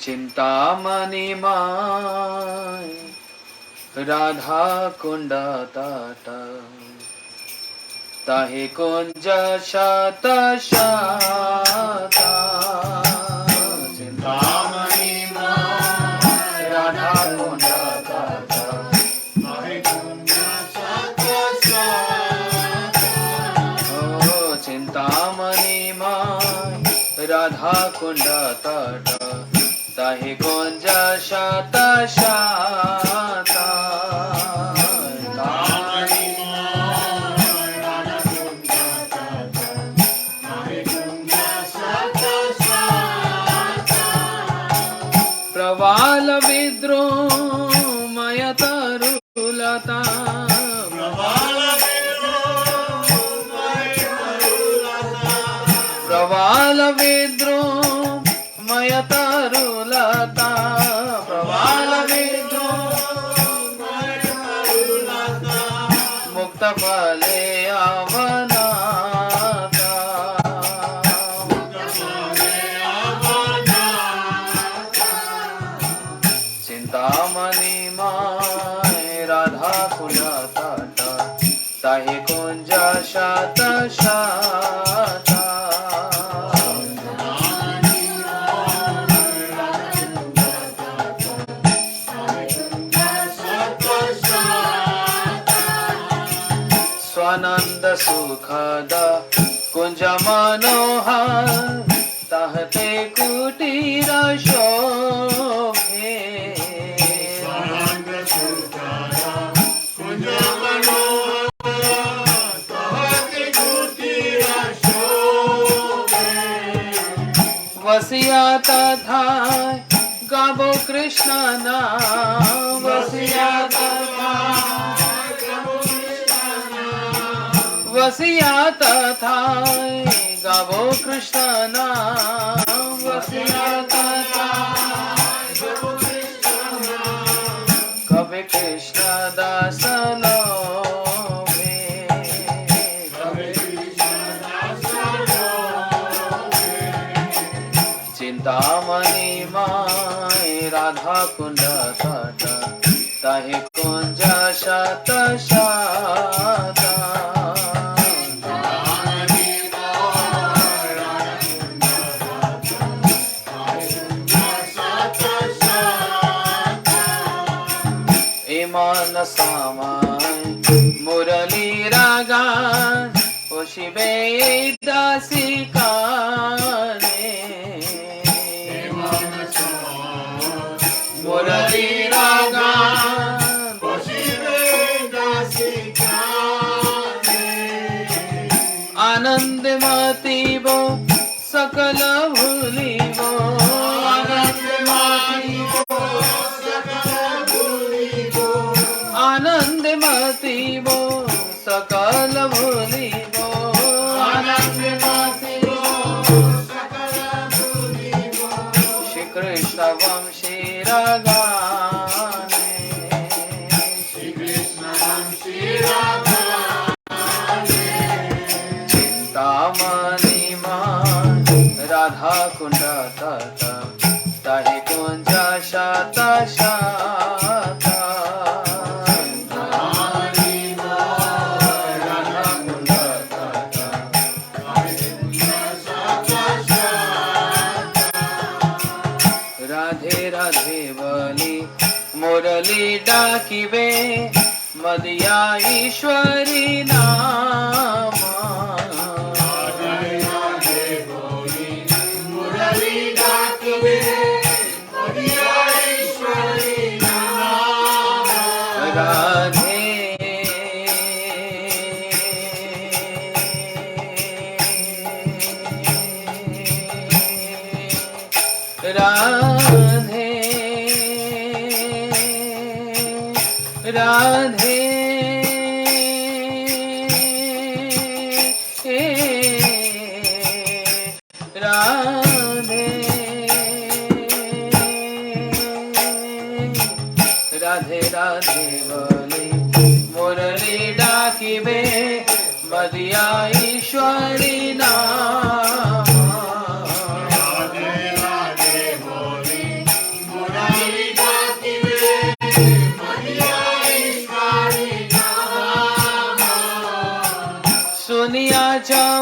Chintamani my Radha Kund तट ताहि कुंज शत शता चिंतामणि माय राधा कुंड तट ताहि कुंज शत शता चिंतामणि माय राधा कुंड तट ताहि कुंज शत शता प्रवाल विद्रोमय तरुलता प्रवाल विद्रोमय तरुलता प्रवाल विद्रोमय तरुलता मुक्त फले अवनाता चिंतामणि माय राधा कुंड तट ताहि कुंज शत शता स्वानंद सुखद कुंज मनोहर तहते कुटीर शोभे कुंज मनोहर तहते कुटीर शोभे वसिया तथा गावो कृष्ण नाम वसिया तथा वसिया तथा गावो कृष्ण नाम वसिया तथा गावो कृष्ण नाम कवि कृष्ण दास लोभे कवि कृष्ण दास लोभे चिंतामणि माय राधा कुंड तट ताहि कुंज शत शता सामाय मुरली रागान ओ शिवे दासी काने मुरली रागान ओ शिवे दासी काने आनंद मती वो सकल भूली वो आनंद मती वो आनंद मती वो सकल भूली वो आनंद मती वो सकल भूली वो श्री कृष्ण वंशी रागाने श्री कृष्ण वंशी रागाने चिंतामणि माय राधा कुंड तट ताहि कुंज शत शता मुरली डाकिवे मदिया ईश्वरी नाम मुरली डाकिवे मदिया ईश्वरी नाम राधे राधे राधे राधे राधे राधे बोली मुरली डाकिबे मदिया ईश्वरी नाम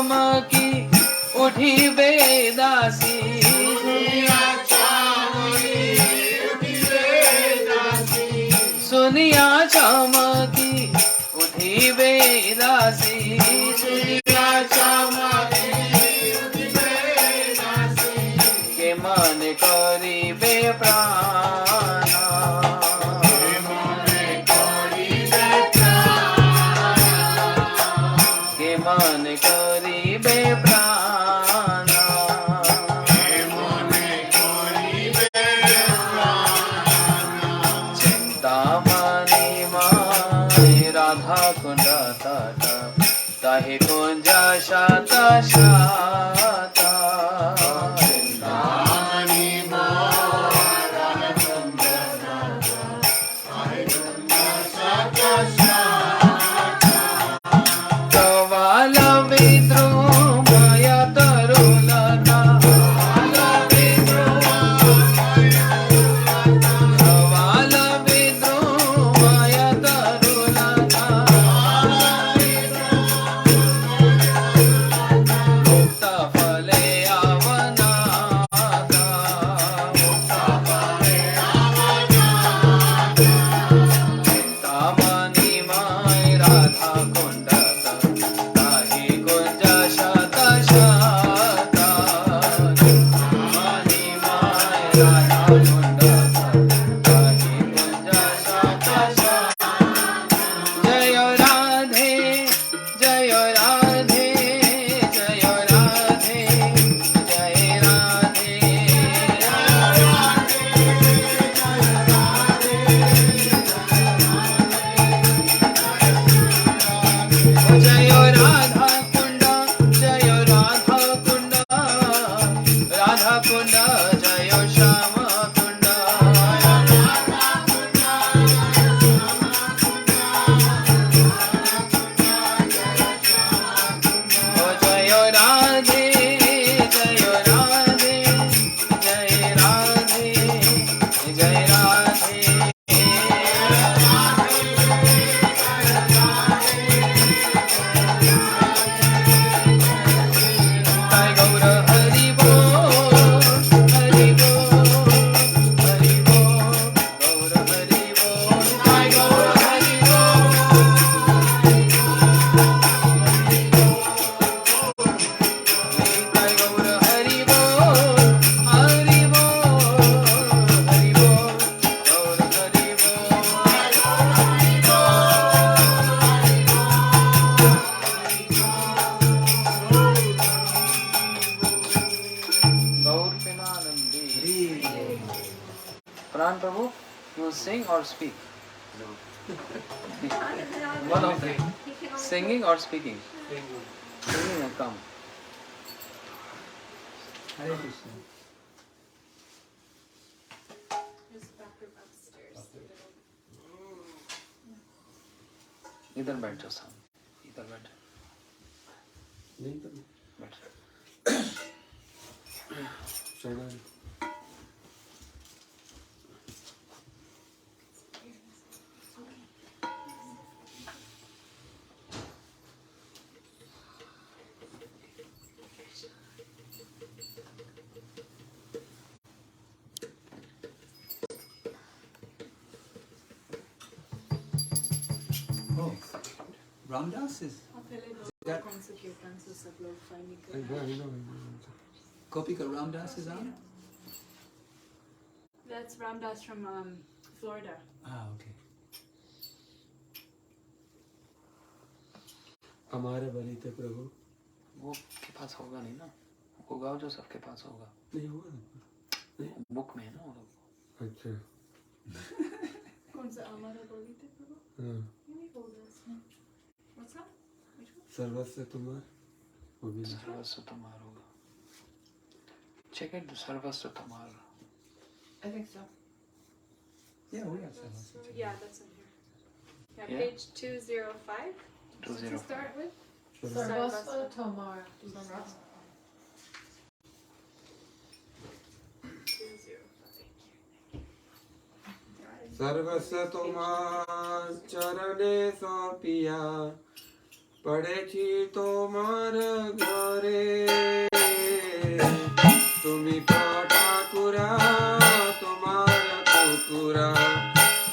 चमकी उठी बेदासी सुनिया चमकी उठी बेदासी सुनिया चमकी उठी बेदासी के मन करिबे प्राणा के मन करिबे प्राणा चिंतामणि माय राधा कुंड तट ताहि कुंज शात शात चिंतामणि माय राधा कुंज तट ताहि कुंज शात शात कवाल विद्रुमय तरुलता कवाल विद्रुमय तरुलता मुक्त फले आवनाता मुक्त फले आवनाता चिंतामणि माय राधा कुंड ताहि कुंज शात शात चिंतामणि माय राधा कुंड ताहि कुंज शात शात जय राधे जय राधे जय राधे जय राधे जय राधा कुंड जय राधा कुंड राधा कुंड जय श्याम कुंड जय राधे जय राधे जय राधे जय Radhe Sai Gaura Hari Bol, Hari Bol, Hari Bol, Gaura Hari Bol, Sai Gaura Hari Bol, Sai Gaura Hari Bol, Hari Bol, Hari Bol, Gaura Hari Bol. Gaur Premanandi. Pran Prabhu, you sing or speak? One of them. Singing or speaking? Singing and come. Hare Krishna. There's a bathroom upstairs. इधर बैठ जाओ सामने. इधर बैठ. नहीं तो बैठ. चढ़ा Ramdas is that Kopika Ramdas is on? That's Ramdas from Florida. Ah, okay. हमारे बलिते प्रभु वो के पास होगा नहीं ना. होगा जो सबके पास होगा. नहीं हुआ ना बुक में है ना वो लोग. अच्छा कौन सा हमारा बोली थे प्रभु? हाँ ये नहीं बोल रहा इसमें. What's that? Which one? सर्वस्व तुम्हार वो भी ना सर्वस्व तुम्हार होगा. Check it. सर्वस्व तुम्हार. I think so. Yeah, we have सर्वस्व Yeah, that's in here. Yeah, Yeah. page 205. Does it 205. start with? Sarvasva Tomar. 205. सर्वस्व तुम्हार चरणे सौंपिया পড়েছি তোমার ঘরে তুমি তো ঠাকুরা তোমার কুকুরা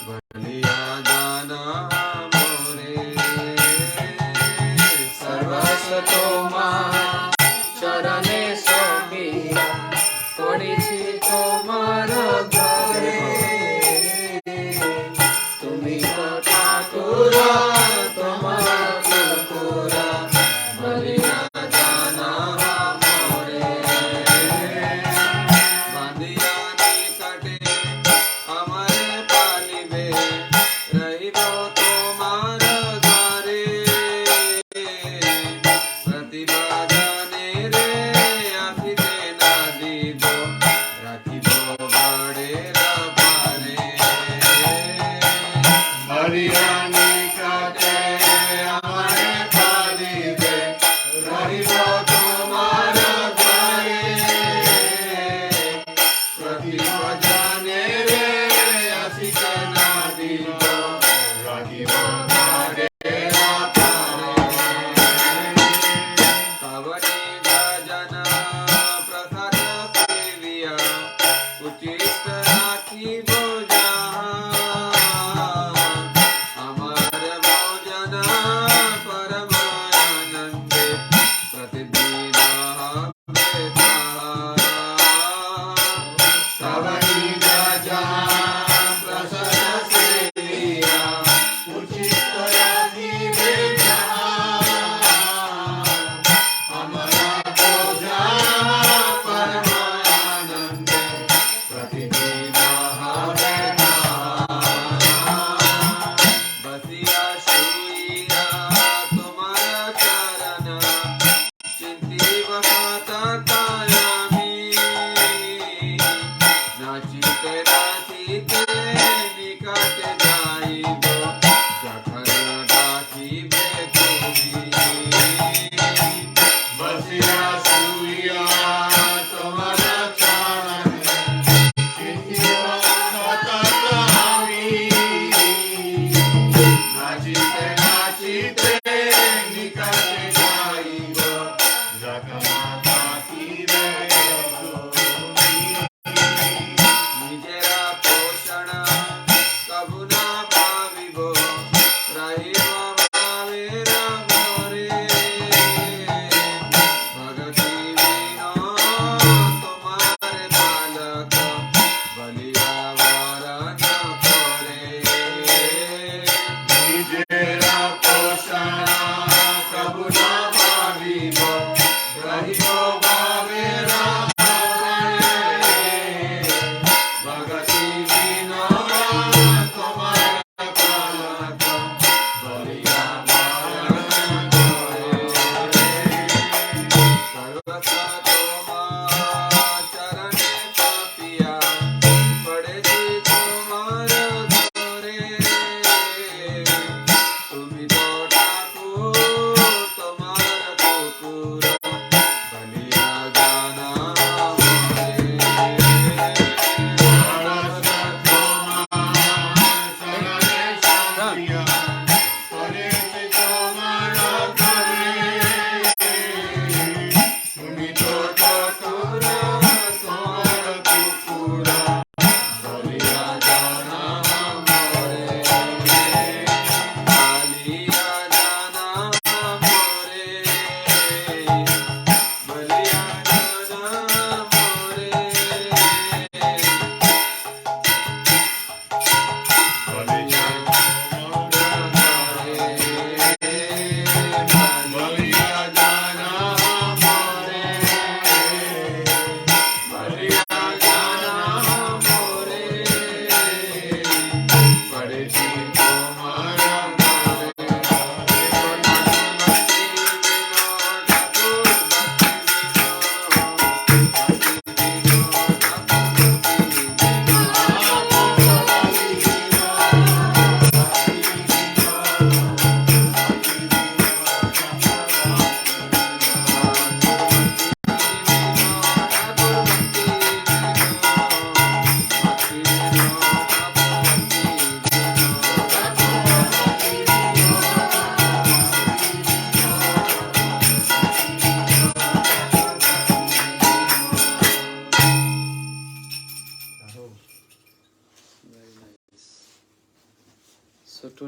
বলিয়া জানা মোরে সর্বস্ব তোমার চরণে সপিয়া পড়েছি তোমার ঘরে তুমি তো ঠাকুরা তোমার কুকুরা বলিয়া জানা মোরে বাঁধিয়া নিকটে আমারে পালিবে রহিব তোমার দ্বারে প্রতিভা জানে রে আসিতে না দিব রাখিব বাড়ের পারে হরিয়ানি কাটে আমারে পালিবে রহিব তোমার ঘরে প্রতিভা জানে রে আসিতে না দিব রাখিব ঘরের পারে কবনি ভজন প্রসাদ সেবিয়া উচিত রাখিব আমার ভোজন পরমানন্দে প্রতিদিন হবে সবনি রাজা প্রসাদ সেবিয়া উচিত রাখিবে যাহা। আমরা বোঝা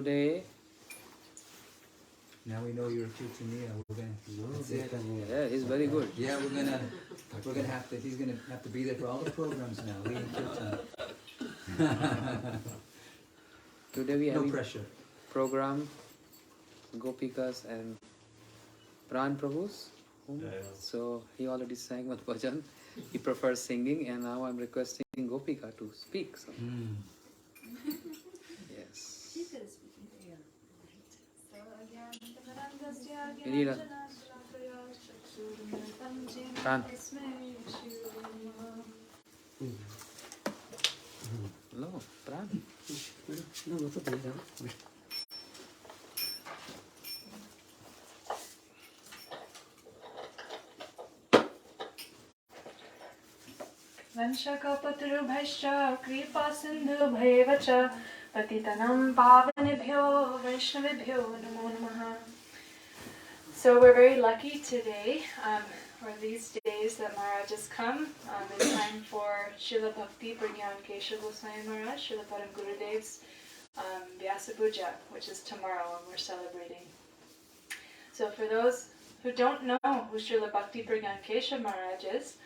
today. Now we know you're Kirtaniya. We're gonna. That's it. Yeah, he's very good. Yeah, we're gonna have to. He's gonna have to be there for all the programs now. Leading Kirtan. Today we have No pressure. program Gopikas and Pran Prabhus. So he already sang one bhajan. He prefers singing, and now I'm requesting Gopika to speak. So. Yes. You need a Pran. No, Pran. Vanshakapatarubhaischa kripa sindhu bhaivacha patitanam pavanebhyo vaishnavibhyo namo namaha. So we're very lucky today, or these days that Maharaj has come in time for Srila Bhakti Prajnana Kesava Goswami Maharaj, Srila Param Gurudev's Vyasa Puja, which is tomorrow, and we're celebrating. So for those who don't know who Srila Bhakti Prajnana Kesava Maharaj is,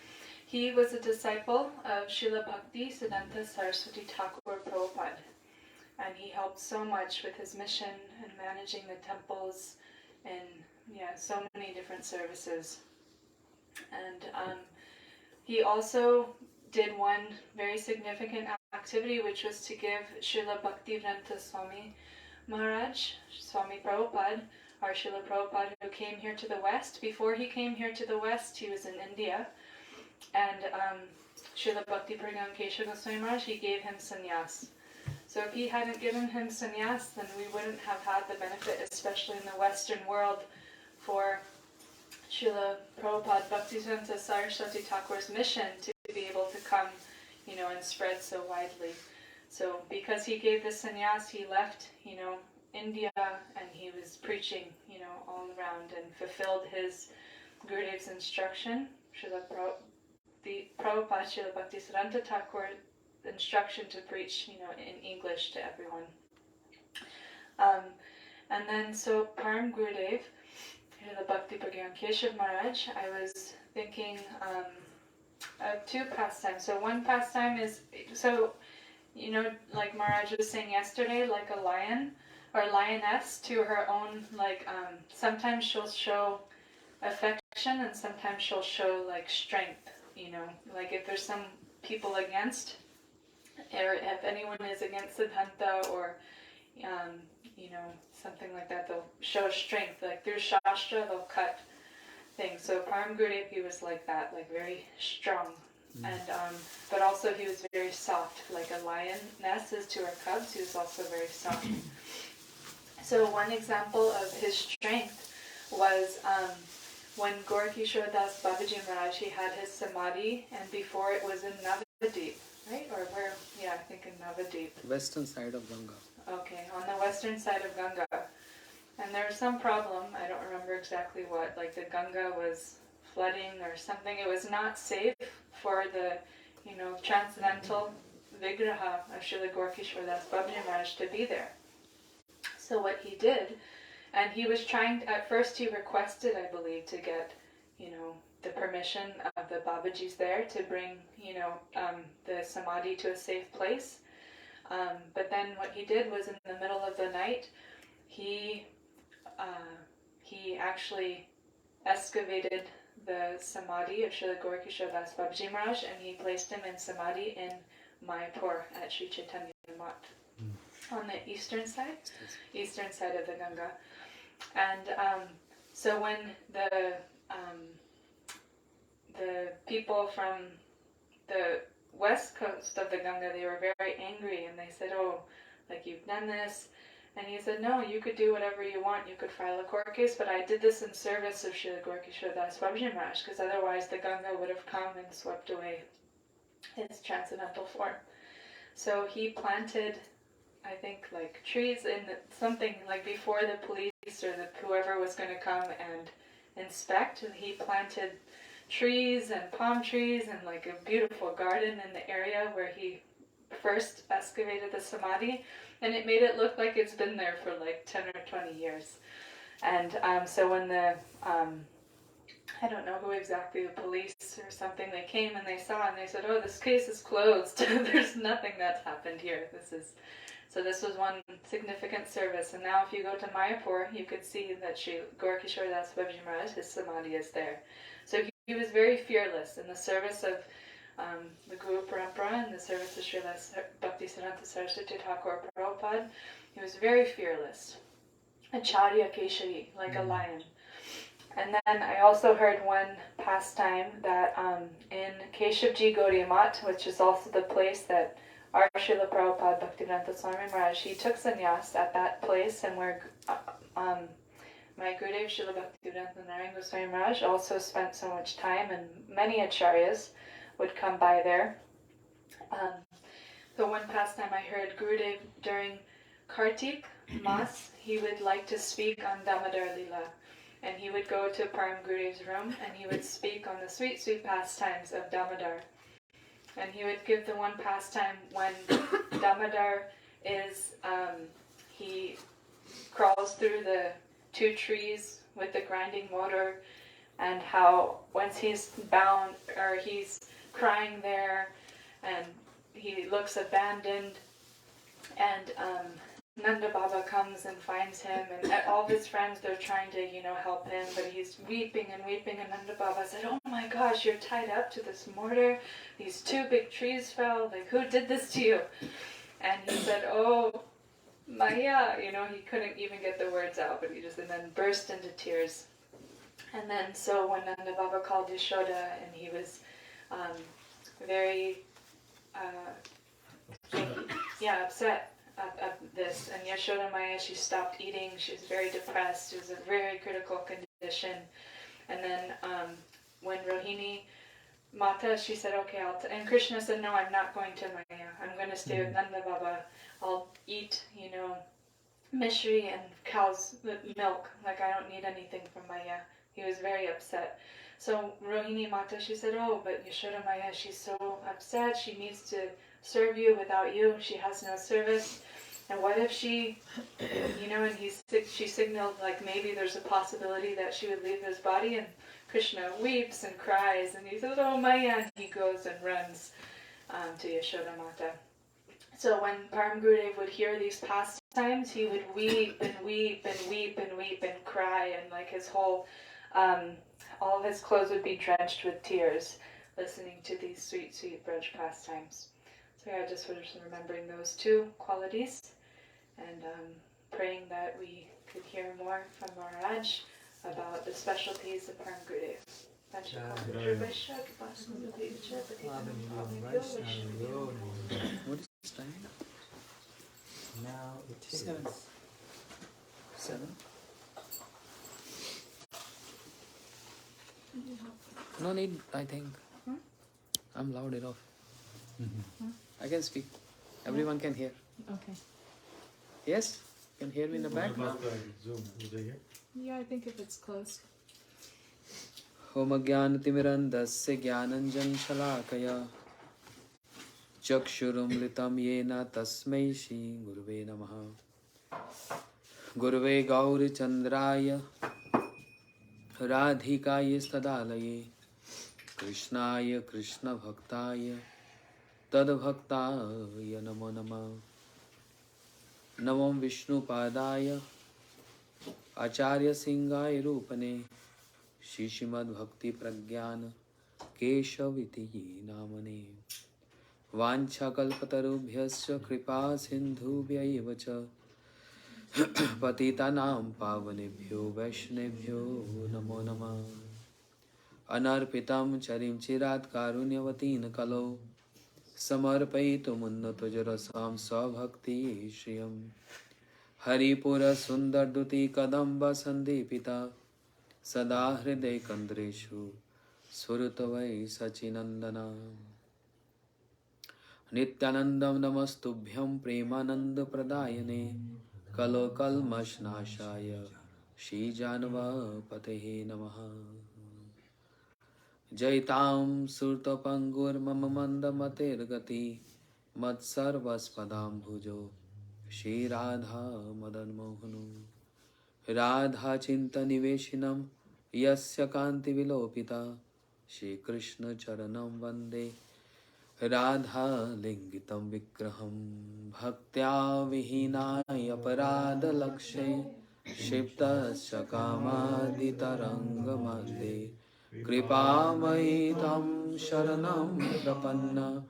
he was a disciple of Srila Bhakti Siddhanta Saraswati Thakur Prabhupada, and he helped so much with his mission and managing the temples and so many different services. And he also did one very significant activity, which was to give Srila Bhaktivedanta Swami Maharaj, Swami Prabhupada, or Srila Prabhupada, who came here to the West. Before he came here to the West, he was in India. And Srila Bhakti Prajnana Kesava Goswami Maharaj, he gave him sannyas. So if he hadn't given him sannyas, then we wouldn't have had the benefit, especially in the Western world, for Srila Prabhupada Bhaktisiddhanta Saraswati Thakur's mission to be able to come, and spread so widely. So because he gave the sannyas, he left, India, and he was preaching, all around and fulfilled his Gurudev's instruction, Srila Prabhupada, Srila Bhaktisiddhanta Thakur, instruction to preach, in English to everyone. And then, so Param Gurudev, the Bhakti Prajnana Kesava Maharaj, I was thinking of two pastimes. So one pastime is, like Maharaj was saying yesterday, like a lion or lioness to her own, sometimes she'll show affection and sometimes she'll show strength, like if there's some people against, or if anyone is against Siddhanta or something like that, they'll show strength, like through Shastra they'll cut things. So Param Gurudev, he was like that, very strong, and but also he was very soft, like a lioness is to her cubs. He was also very soft. So one example of his strength was when Gaura Das Babaji Maharaj, he had his samadhi, and before it was in Navadip, right? Or where? Yeah, I think in Navadip. Western side of Ganga. Okay, on the western side of Ganga. And there was some problem, I don't remember exactly what, like the Ganga was flooding or something. It was not safe for the, transcendental Vigraha of Srila Gaura Das Babaji Maharaj to be there. So what he did, and he was trying, at first he requested, I believe, to get, the permission of the Babajis there to bring, the samadhi to a safe place. But then what he did was in the middle of the night, he actually excavated the samadhi of Srila Gaura Das Babaji Maharaj, and he placed him in samadhi in Mayapur at Sri Chaitanya Mat, on the eastern side of the Ganga. And so when the people from the west coast of the Ganga, they were very angry, and they said, oh, you've done this. And he said, no, you could do whatever you want. You could file a court case, but I did this in service of Srila Gaura Das Babaji Maharaj, because otherwise the Ganga would have come and swept away his transcendental form. So he planted, I think, trees in something, before the police or whoever was going to come and inspect, and he planted trees and palm trees and a beautiful garden in the area where he first excavated the samadhi, and it made it look like it's been there for like 10 or 20 years. And so when the, I don't know who exactly, the police or something, they came and they saw and they said, oh, this case is closed. There's nothing that's happened here. So this was one significant service. And now if you go to Mayapur, you could see that Gaurkishore Das Babaji Maharaj, his samadhi is there. So he was very fearless in the service of the Guru Parampara and the service of Srila Bhakti Siddhanta Saraswati Thakur Prabhupada. He was very fearless. Acharya Keshavi, like a lion. And then I also heard one pastime that in Keshavji Gaudiya Math, which is also the place that our Srila Prabhupada Bhaktivedanta Swami Maharaj, he took sannyas at that place, and where my Gurudev Srila Bhaktivedanta Narayan Goswami Maharaj also spent so much time, and many acharyas would come by there. The one pastime I heard, Gurudev during Kartik Mas, he would like to speak on Damodar Lila. And he would go to Param Gurudev's room and he would speak on the sweet, sweet pastimes of Damodar. And he would give the one pastime when Damodar is, he crawls through the 2 trees with the grinding motor, and how once he's bound, or he's crying there, and he looks abandoned, and Nanda Baba comes and finds him, and all his friends, they're trying to, help him, but he's weeping and weeping, and Nanda Baba said, oh my gosh, you're tied up to this mortar, these 2 big trees fell, like, who did this to you? And he said, oh, Maya, he couldn't even get the words out, but and then burst into tears. And then, so when Nanda Baba called Yashoda, and he was very, upset at this, and Yashoda Maya, she stopped eating, she was very depressed, it was a very critical condition. And then when Rohini Mata, she said, okay, and Krishna said, no, I'm not going to Maya, I'm going to stay with Nanda Baba, I'll eat, mishri and cow's milk, like I don't need anything from Maya. He was very upset. So Rohini Mata, she said, oh, but Yashoda Maya, she's so upset, she needs to serve you. Without you, she has no service. And what if she, and she signaled, like, maybe there's a possibility that she would leave his body, and Krishna weeps and cries, and he says, oh, Maya, and he goes and runs to Yashoda Mata. So when Param Gurudev would hear these pastimes, he would weep and weep and weep and weep and cry, and like his whole, all of his clothes would be drenched with tears, listening to these sweet, sweet Braj pastimes. So I just was remembering those 2 qualities, and praying that we could hear more from Maharaj about the specialties of Param Gurudev. What is time? Now it is 7. No need, I think. I'm loud enough. I can speak. Everyone can hear. Okay. Yes? Can hear me in the back? Yeah, I think if it's close. Om Jnanatimirandasya Jnananjan Shalakaya Chakshurumritam Yena Tasmai Shri Guruve Namaha. Guruve Gauri Chandraya Radhikaya Stadalaye Krishnaya Krishna Bhaktaya Tad Bhaktaya Namo Nama. Namam Vishnu Padaya Acharya Singaya Rupane Shishimad Bhakti Pragyana Keshaviti Namane Vancha Kalpatarubhyascha Kripa Sindhubhya cha Patitanam Pavanebhyo Vaishnebhyo Namo Namah. Anarpitam Charim Chirat Karunyavatin Kalo Samarpaitum Unnatujarasam Svabhakti Shriyam Haripura Sundar Duti Kadamba Sandipita Sada Hriday Kandreshu Surutavai Sachinandana Nityanandam Namastubhyam Premananda Pradayane Kalo Kalmashnashaya Shri Janava Patehe Namaha. Jaitam Surtapangur Mamamanda Mater Gati Matsarvaspadam bhujo Shri Radha Madan Mohanu Radha Chinta Niveshinam Yasya Kanti Vilopita Shri Krishna Charanam Vande Radha Lingitam Vikraham Bhaktya Vihinaya Parada Lakshe Shiptasya Kamadi Taranga Madhe Kripamai Tam Sharanam Prapanna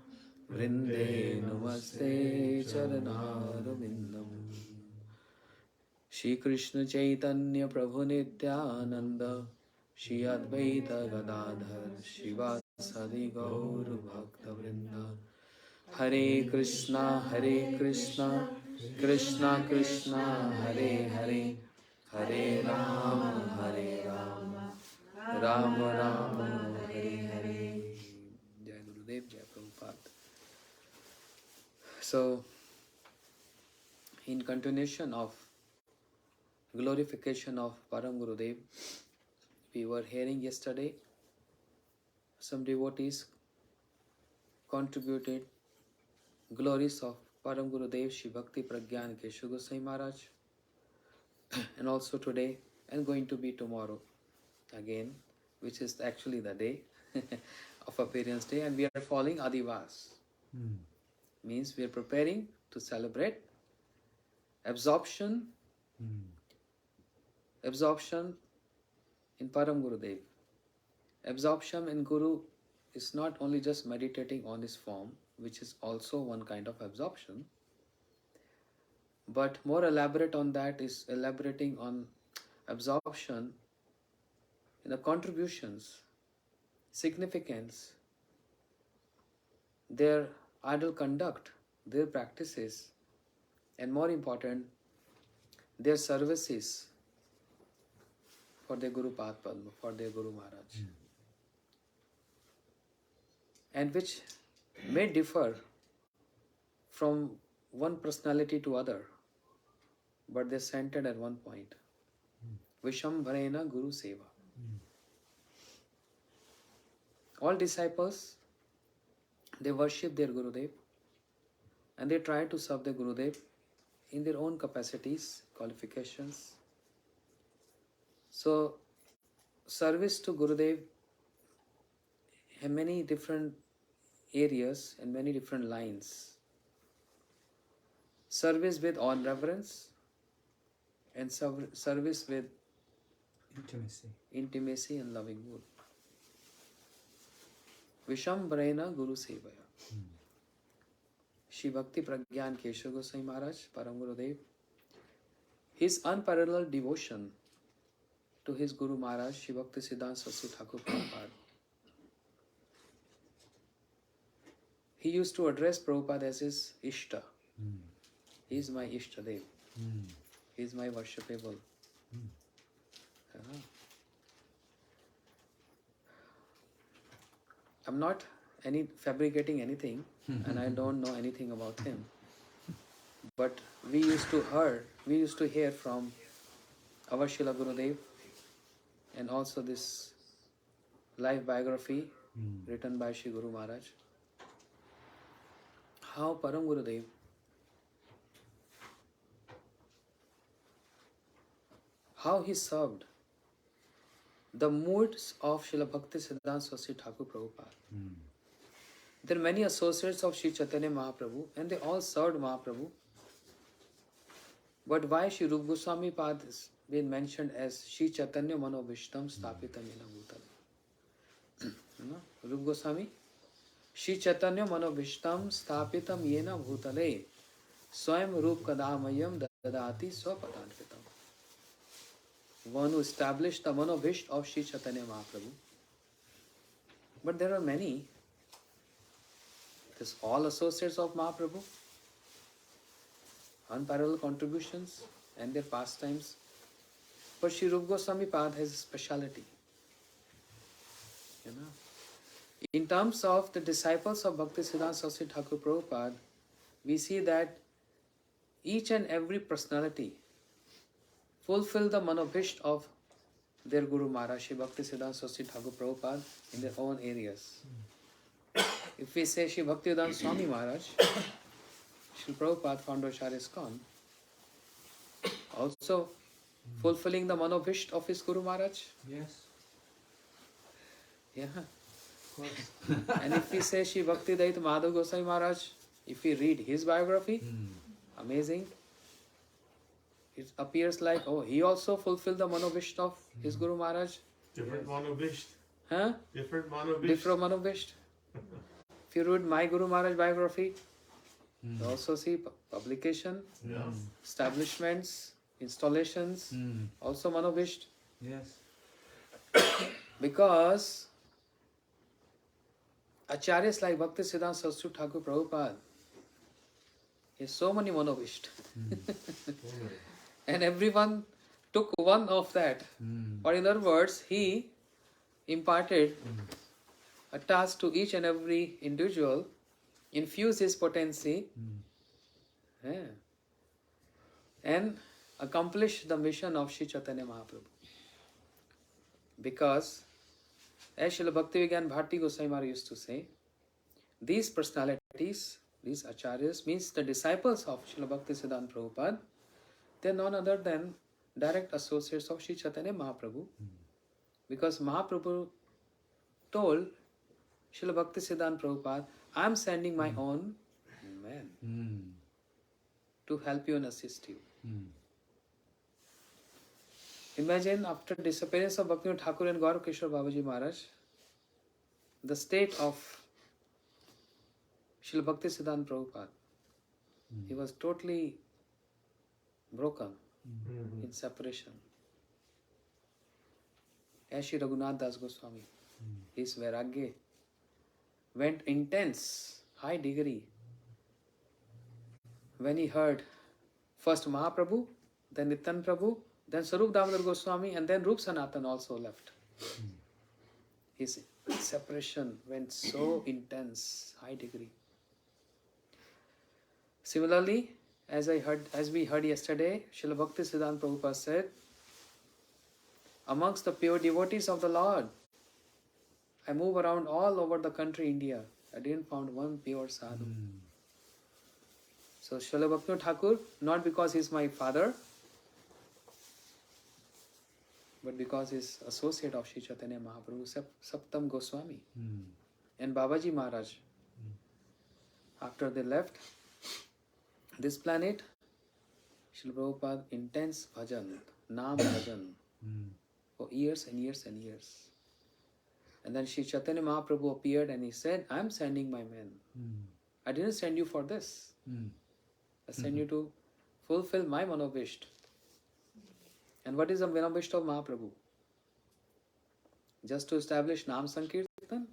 Vrinde Namaste Charanarvindam Shri Krishna Chaitanya Prabhu Nityananda Shri Advaita Gadadhar Shivasadi Gaur Bhakta Vrinda Hare Krishna Krishna Krishna Hare Hare Hare Rama Rama Rama Hare Hare. Jai Gurudev, Jai Prabhupada. So, in continuation of glorification of Param Gurudev, we were hearing yesterday some devotees contributed glories of Param Gurudev Shri Bhakti Prajnana Kesava Goswami Maharaj, and also today and going to be tomorrow again, which is actually the day of appearance day, and we are following Adivas. Means we are preparing to celebrate absorption in Param Gurudev. Absorption in Guru is not only just meditating on his form, which is also one kind of absorption, but more elaborate on that is elaborating on absorption in the contributions, significance, their idle conduct, their practices, and more important, their services for their Guru Path Padma, for their Guru Maharaj. And which may differ from one personality to other, but they're centered at one point. Vishambharena Guru Seva. All disciples, they worship their Gurudev and they try to serve their Gurudev in their own capacities, qualifications. So, service to Gurudev have many different areas and many different lines. Service with awe and reverence, and service with intimacy and loving mood. Vishambharena Guru Sevaya. Shri Bhakti Prajnana Kesava Goswami Maharaj, Param Gurudev, his unparalleled devotion to his Guru Maharaj, Shri Bhakti Siddhanta Saraswati Thakur Prabhupada. He used to address Prabhupada as his Ishta. He is my Ishta Dev. He is my worshipable. I'm not fabricating anything, and I don't know anything about him. But we used to hear from our Srila Gurudev, and also this life biography written by Shri Guru Maharaj, how Param Gurudev how he served the moods of Srila Bhakti Siddhanta Saraswati Thakur Prabhupada. There are many associates of Sri Chaitanya Mahaprabhu, and they all served Mahaprabhu. But why Sri Rupa Goswami Pad is being mentioned as Sri Chaitanya Mano Vishtam Stapitam Yena Bhutale? Rupa Goswami, Sri Chaitanya Mano Vishtam Stapitam Yena Bhutale Swayam Rup Kadamayam Dadati Swapatankitam. One who established the Manovishta of Sri Chaitanya Mahaprabhu. But there are many. There's all associates of Mahaprabhu, unparalleled contributions and their pastimes. But Sri Rupa Goswami Pad has a speciality. In terms of the disciples of Bhakti Siddhanta Saraswati Thakur Prabhupada, we see that each and every personality fulfill the Manovishta of their Guru Maharaj, Shri Bhakti Siddhanta Saraswati Thakur Prabhupada, in their own areas. If we say Shri Bhaktivedanta Swami Maharaj, Shri Prabhupada, founder of ISKCON, also fulfilling the manobhisht of his Guru Maharaj. Yes, Yeah. of course. And if we say Shri Bhaktivedanta Madhav Goswami Maharaj, if we read his biography, amazing. It appears like, oh, he also fulfilled the manobhisht of his Guru Maharaj. Different manobhisht. Huh? Different manobhisht. Different manobhisht. If you read my Guru Maharaj biography, you also see publication, Yeah. establishments, installations, also manobhisht. Yes. Because Acharyas like Bhakti Siddhanta Saraswati Thakur Prabhupada, he has so many manobhisht. And everyone took one of that. Or in other words, he imparted a task to each and every individual, infused his potency, and accomplished the mission of Sri Chaitanya Mahaprabhu. Because, as Srila Bhakti Bharti Goswami Maharaj used to say, these personalities, these acharyas, means the disciples of Srila Bhakti Siddhanta Prabhupada, they are none other than direct associates of Sri Chaitanya Mahaprabhu. Because Mahaprabhu told Srila Bhakti Siddhanta Prabhupada, I am sending my own man to help you and assist you. Imagine after disappearance of Bhakti Thakur and Gaurav Kishore Babaji Maharaj, the state of Srila Bhakti Siddhanta Prabhupada. He was totally broken in separation. As Shri Raghunath Das Goswami, his vairagya went intense, high degree, when he heard first Mahaprabhu, then Nityan Prabhu, then Sarup Damodar Goswami, and then Rup Sanatan also left. His separation went so intense, high degree. Similarly, as we heard yesterday, Srila Bhakti Siddhanta Prabhupada said, amongst the pure devotees of the Lord, I move around all over the country, India. I didn't find one pure sadhu. So Srila Bhakti Thakur, not because he is my father, but because he is associate of Sri Chaitanya Mahaprabhu, Saptam Goswami, and Babaji Maharaj. After they left this planet, Srila Prabhupada intense bhajan, Naam bhajan, for years and years and years. And then Sri Chaitanya Mahaprabhu appeared and he said, I am sending my men. I didn't send you for this. I send you to fulfill my manobhisht. And what is the manobhisht of Mahaprabhu? Just to establish Naam Sankirtan?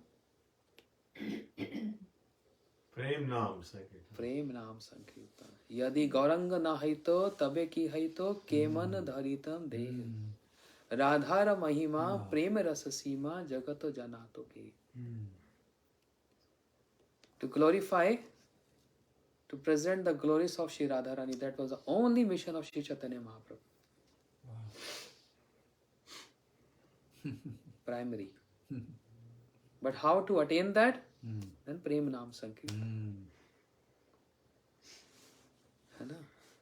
Prem Naam Sankirtan. Prem Naam Sankirtan. Yadi Gauranga Nahaito Tabe Ki Haito Keman Dharitam Dev. Radhara Mahima Prem Rasasima Jagato Janato Ke. To glorify, to present the glories of Shri Radharani, that was the only mission of Shri Chaitanya Mahaprabhu. Primary. But how to attain that? Then Prem Naam Sankirtan.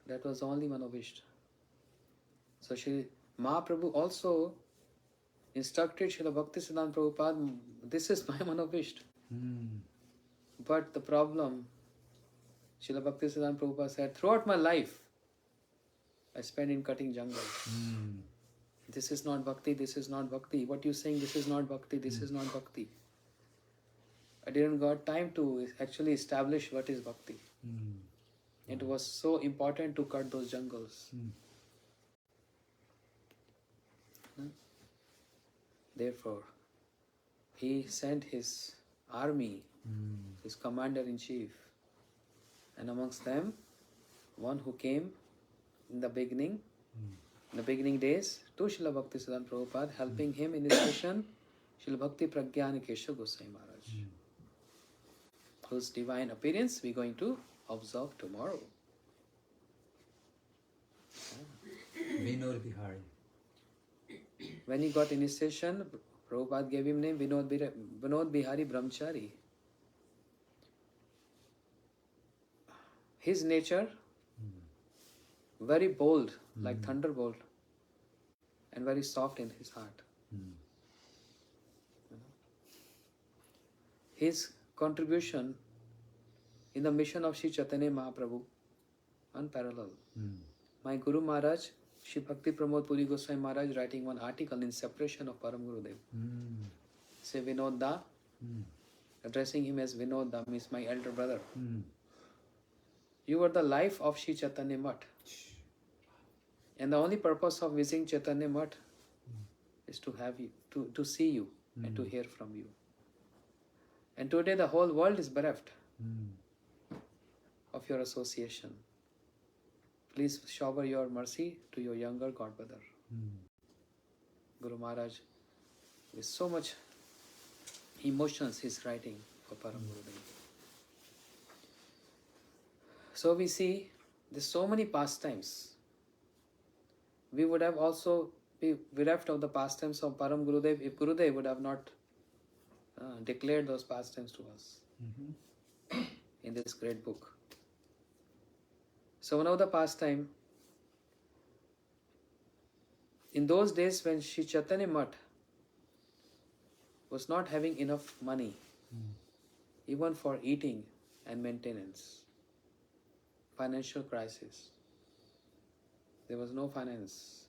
That was the only manobhisht. So Shri Mahaprabhu also instructed Srila Bhakti Siddhanta Prabhupada, this is my manobhisht. But the problem, Srila Bhakti Siddhanta Prabhupada said, throughout my life, I spent in cutting jungle. This is not bhakti, this is not bhakti. What you saying, this is not bhakti, this is not bhakti. I didn't got time to actually establish what is bhakti. It was so important to cut those jungles. Therefore, he sent his army, his commander-in-chief, and amongst them, one who came in the beginning days, to Srila Bhakti Siddhanta Prabhupada, helping him in his mission, Srila Bhakti Prajnana Kesava Goswami Maharaj, whose divine appearance we are going to observe tomorrow. Vinod Bihari. When he got initiation, Prabhupada gave him name Vinod Bihari Brahmachari. his nature, very bold, like thunderbolt, and very soft in his heart. His contribution in the mission of Sri Chaitanya Mahaprabhu, unparalleled. My Guru Maharaj, Sri Bhakti Pramod Puri Goswami Maharaj, writing one article in separation of Param Gurudev. Say Vinod Da, addressing him as Vinod Da, means my elder brother. You were the life of Sri Chaitanya Math. And the only purpose of visiting Chaitanya Math is to have you, to see you and to hear from you. And today the whole world is bereft of your association. Please shower your mercy to your younger godbrother. Guru Maharaj, with so much emotions he's writing for Param Gurudev. So we see there's so many pastimes. We would have also been bereft of the pastimes of Param Gurudev if Gurudev would have not declared those pastimes to us in this great book. So one of the pastime, in those days when Sri Chaitanya Math was not having enough money, even for eating and maintenance, financial crisis. There was no finance.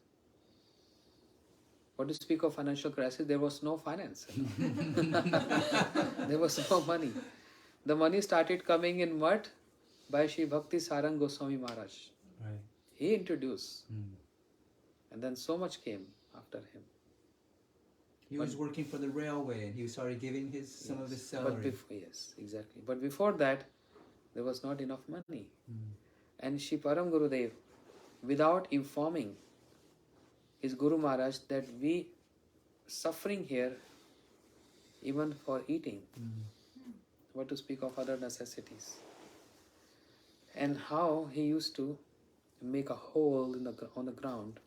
What to speak of financial crisis? There was no finance. There was no money. The money started coming in what? By Sri Bhakti Sarang Goswami Maharaj. Right. He introduced. And then so much came after him. He was working for the railway and he started giving some of his salary. Yes, exactly. But before that, there was not enough money. And Sri Param Gurudev, without informing his Guru Maharaj that we suffering here even for eating, what to speak of other necessities. And how he used to make a hole on the ground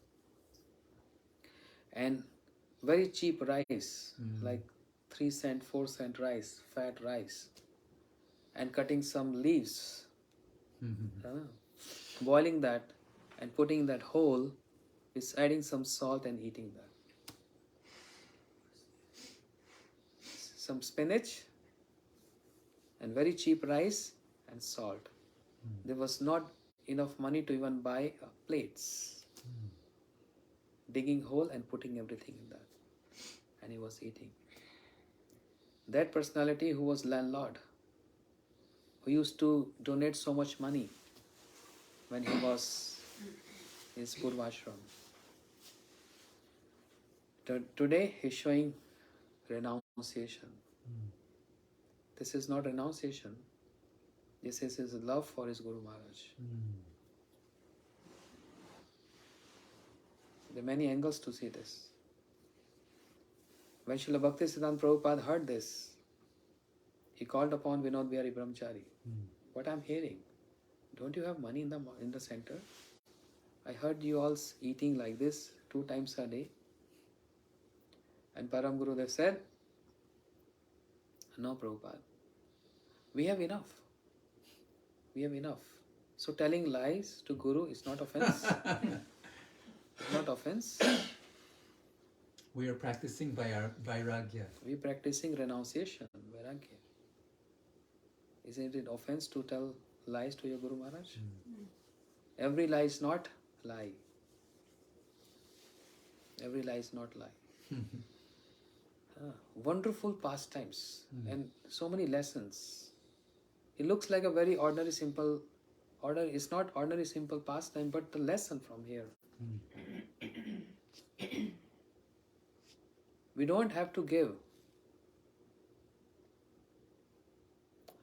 and very cheap rice, like 3 cent, 4 cent rice, fat rice, and cutting some leaves, boiling that and putting that whole, is adding some salt and eating that. Some spinach and very cheap rice and salt. There was not enough money to even buy plates. Digging hole and putting everything in that. And he was eating. That personality who was landlord, who used to donate so much money when he was in his Purvashram. Today he is showing renunciation. This is not renunciation. This is his love for his Guru Maharaj. There are many angles to see this. When Srila Bhakti Siddhanta Prabhupada heard this, he called upon Vinod Bihari Brahmachari. What I'm hearing, don't you have money in the center? I heard you all eating like this 2 times a day. And Param Gurudev said, no, Prabhupada, we have enough. We have enough. So telling lies to Guru is not offense. It's not offense. We are practicing vairagya. We are practicing renunciation, vairagya. Isn't it offense to tell lies to your Guru Maharaj? Every lie is not lie. Every lie is not lie. Wonderful pastimes and so many lessons. It looks like a very ordinary, simple It's not ordinary, simple pastime, but the lesson from here. We don't have to give.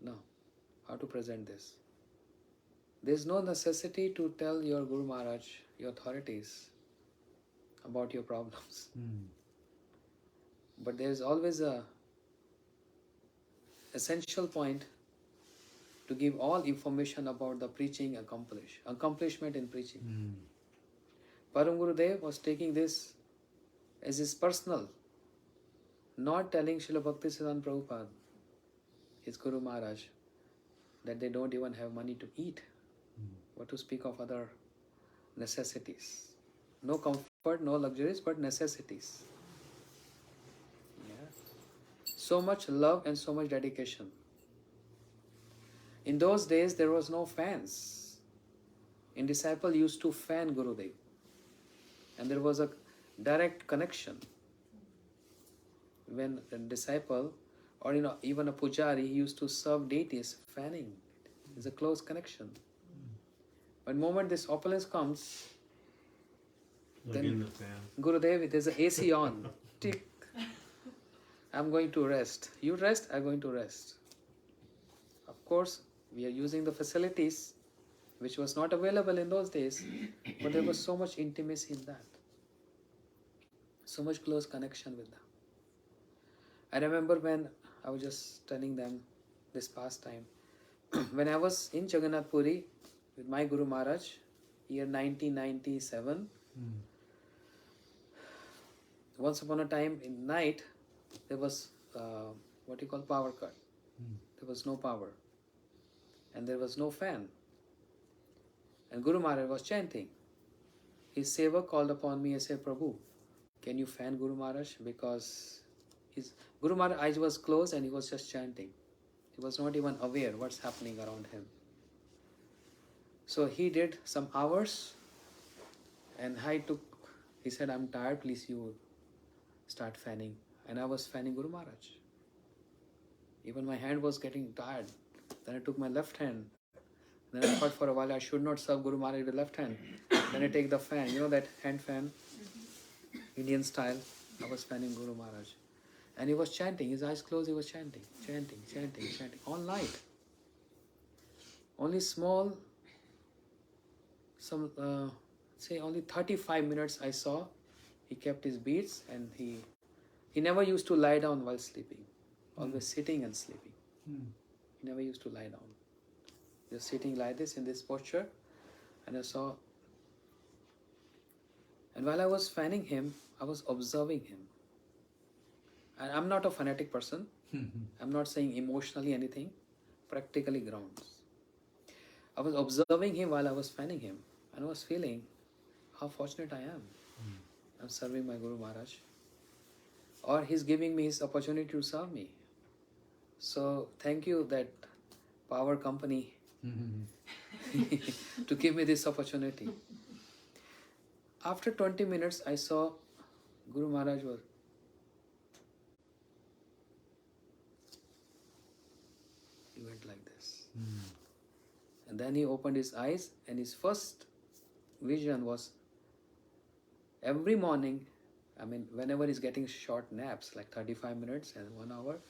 No. How to present this? There's no necessity to tell your Guru Maharaj, your authorities, about your problems. But there's always a essential point to give all information about the preaching accomplishment in preaching. Param Gurudev was taking this as his personal, not telling Srila Bhakti Siddhanta Prabhupada, his Guru Maharaj, that they don't even have money to eat. What to speak of other necessities? No comfort, no luxuries, but necessities. Yeah. So much love and so much dedication. In those days, there was no fans. In disciple used to fan Gurudev. And there was a direct connection. When a disciple or even a pujari, he used to serve deities, fanning. It's a close connection. But the moment this opulence comes, Like then in the fan. Gurudev, there's a AC on. Tick. I'm going to rest. You rest, I'm going to rest. Of course, we are using the facilities which was not available in those days, but there was so much intimacy in that. So much close connection with them. I remember when I was just telling them this past time, when I was in Jagannath Puri with my Guru Maharaj, year 1997, once upon a time in night, there was what you call power cut. There was no power. And there was no fan. And Guru Maharaj was chanting. His seva called upon me and said, Prabhu, can you fan Guru Maharaj? Because his Guru Maharaj's eyes was closed and he was just chanting. He was not even aware what's happening around him. So he did some hours and he said, I'm tired, please you start fanning. And I was fanning Guru Maharaj. Even my hand was getting tired. Then I took my left hand. Then I thought for a while I should not serve Guru Maharaj with left hand. Then I take the fan, that hand fan, Indian style. I was fanning Guru Maharaj. And he was chanting, his eyes closed, he was chanting, all night. Only small, only 35 minutes I saw. He kept his beats and he never used to lie down while sleeping. Always sitting and sleeping. He never used to lie down. Just sitting like this in this posture. And I saw. And while I was fanning him, I was observing him. And I'm not a fanatic person. I'm not saying emotionally anything. Practically grounds. I was observing him while I was fanning him. And I was feeling how fortunate I am. I'm serving my Guru Maharaj. Or he's giving me his opportunity to serve me. So thank you that power company to give me this opportunity. After 20 minutes, I saw Guru Maharaj he went like this. And then he opened his eyes and his first vision was every morning, whenever he's getting short naps, like 35 minutes and 1 hour,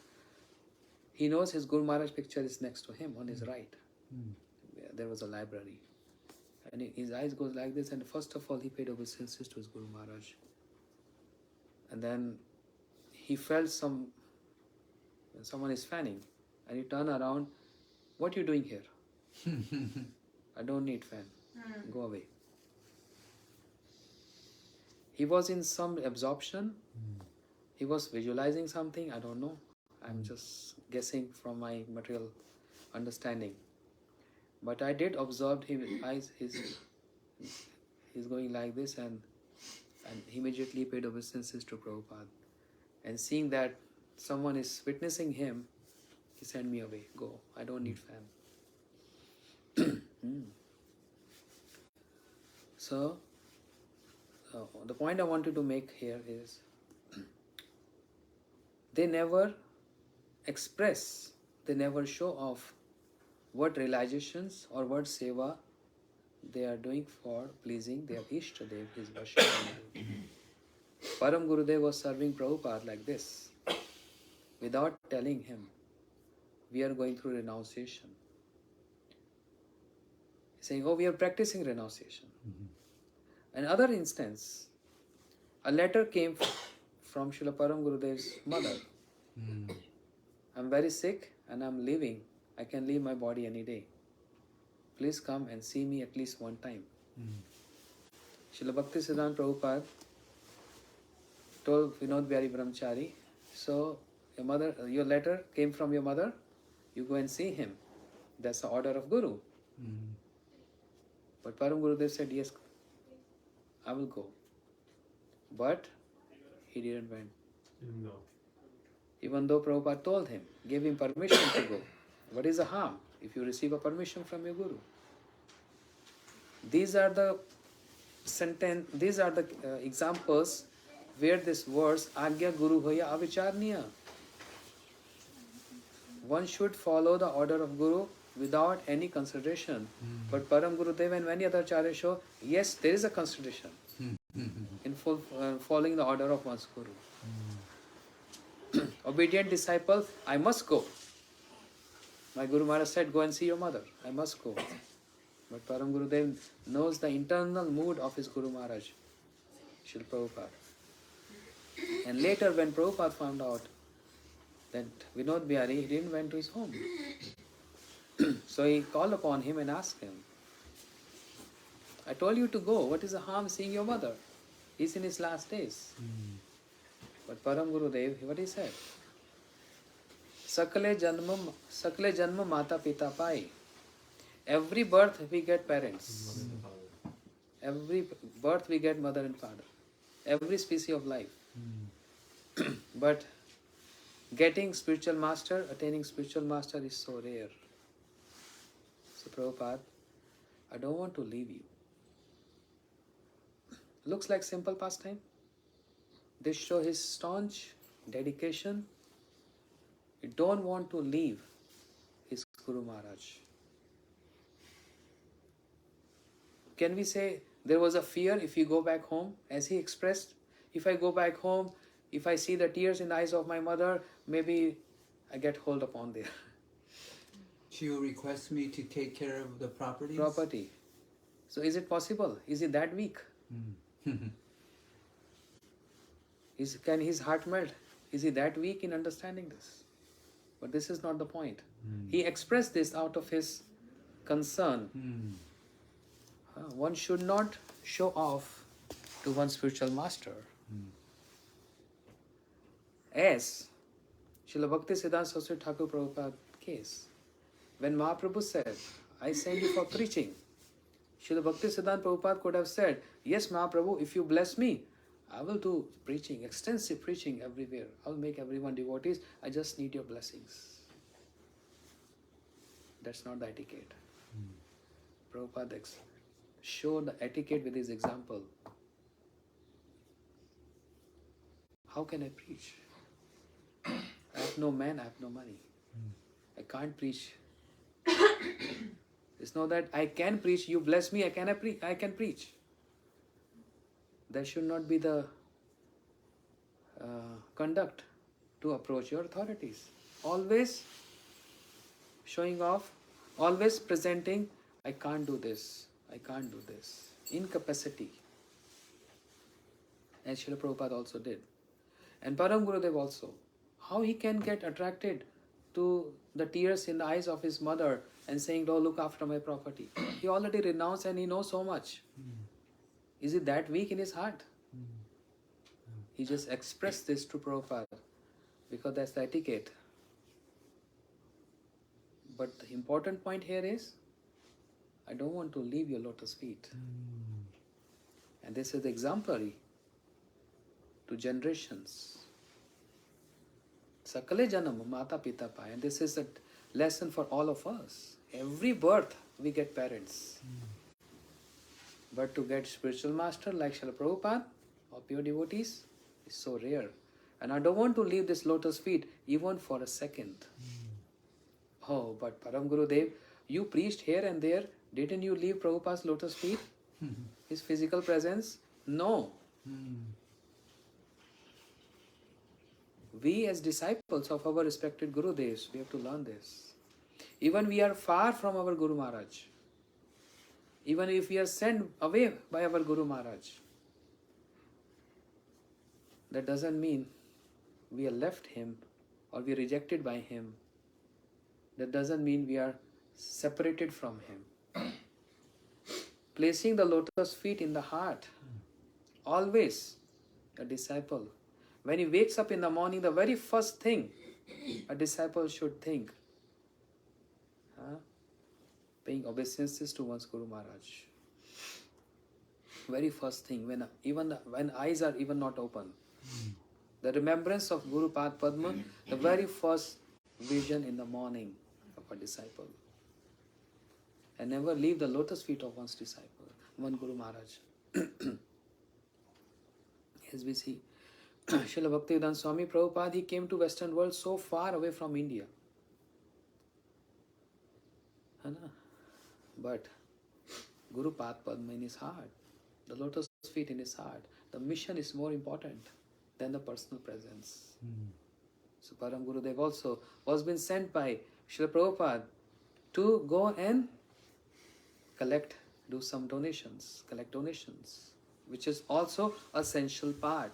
he knows his Guru Maharaj picture is next to him on his right. There was a library. And his eyes goes like this, and first of all he paid obeisances to his Guru Maharaj. And then he felt someone is fanning. And he turned around, what are you doing here? I don't need fan. Go away. He was in some absorption. He was visualizing something, I don't know. I'm just guessing from my material understanding. But I did observe his eyes, he's going like this and he immediately paid obeisances to Prabhupada. And seeing that someone is witnessing him, he sent me away. Go, I don't need fan. So, the point I wanted to make here is, they never express, they never show off what realizations or what seva they are doing for pleasing their Ishtadev, his worship. Param Gurudev was serving Prabhupada like this, without telling him, we are going through renunciation. He's saying, we are practicing renunciation. Another instance, a letter came from Srila Param Gurudev's mother. I'm very sick and I'm leaving. I can leave my body any day. Please come and see me at least one time. Srila Bhakti Siddhanta Prabhupada told Vinod Bihari Brahmachari, so your letter came from your mother, you go and see him. That's the order of Guru. But Param Gurudev said, yes, I will go. But he didn't went. No. Even though Prabhupada told him, gave him permission to go. What is the harm if you receive a permission from your Guru? These are the examples where this verse Agya Guru Hoya Avicharniya. One should follow the order of Guru without any consideration. But Param Gurudev and many other Acharyas show, yes, there is a consideration in following the order of one's Guru. Obedient disciple, I must go. My Guru Maharaj said, go and see your mother. I must go. But Param Gurudev knows the internal mood of his Guru Maharaj, Srila Prabhupada. And later when Prabhupada found out that Vinod Bihari, he didn't went to his home. So he called upon him and asked him, I told you to go. What is the harm seeing your mother? He's in his last days. But Param Gurudev, what he said? Sakale janma mata pita pai. Every birth we get parents. Every birth we get mother and father. Every species of life. But getting spiritual master, attaining spiritual master is so rare. So Prabhupada, I don't want to leave you. Looks like simple pastime. They show his staunch dedication. He don't want to leave his Guru Maharaj. Can we say there was a fear if you go back home? As he expressed, if I go back home, if I see the tears in the eyes of my mother, maybe I get hold upon there. She will request me to take care of the properties? Property. So is it possible? Is he that weak? Can his heart melt? Is he that weak in understanding this? But this is not the point. He expressed this out of his concern. One should not show off to one's spiritual master. As Srila Bhakti Siddhanta Saraswati Thakur Prabhupada case, when Mahaprabhu said, I send you for preaching, Srila Bhakti Siddhanta Prabhupada could have said, yes Mahaprabhu, if you bless me, I will do preaching, extensive preaching everywhere. I will make everyone devotees. I just need your blessings. That's not the etiquette. Prabhupada showed the etiquette with his example. How can I preach? I have no man, I have no money. I can't preach. It's not that I can preach, you bless me, I can preach. That should not be the conduct to approach your authorities. Always showing off, always presenting, I can't do this, I can't do this. Incapacity. As Srila Prabhupada also did. And Param Gurudev also. How he can get attracted to the tears in the eyes of his mother and saying, oh, look after my property. He already renounced and he knows so much. Is he that weak in his heart? He just expressed this to Prabhupada because that's the etiquette. But the important point here is, I don't want to leave your lotus feet. And this is exemplary to generations. Sakale janam mata pita pai. And this is a lesson for all of us. Every birth we get parents. But to get spiritual master like Srila Prabhupada or pure devotees is so rare. And I don't want to leave this lotus feet even for a second. Oh, but Param Gurudev, you preached here and there. Didn't you leave Prabhupada's lotus feet? His physical presence? No. We as disciples of our respected Gurudevs, we have to learn this. Even we are far from our Guru Maharaj. Even if we are sent away by our Guru Maharaj, that doesn't mean we are left him or we are rejected by him. That doesn't mean we are separated from him. Placing the lotus feet in the heart. Always a disciple. When he wakes up in the morning, the very first thing a disciple should think, paying obeisances to one's Guru Maharaj. very first thing, when eyes are even not open. The remembrance of Guru Pad Padma, the very first vision in the morning of a disciple. And never leave the lotus feet of one's disciple, one Guru Maharaj. As we see, Srila Bhaktivedanta Swami Prabhupada, he came to Western world so far away from India. But Guru Pad Padma in his heart, the lotus feet in his heart, the mission is more important than the personal presence. So Param Gurudev also was been sent by Srila Prabhupada to go and collect donations, which is also essential part.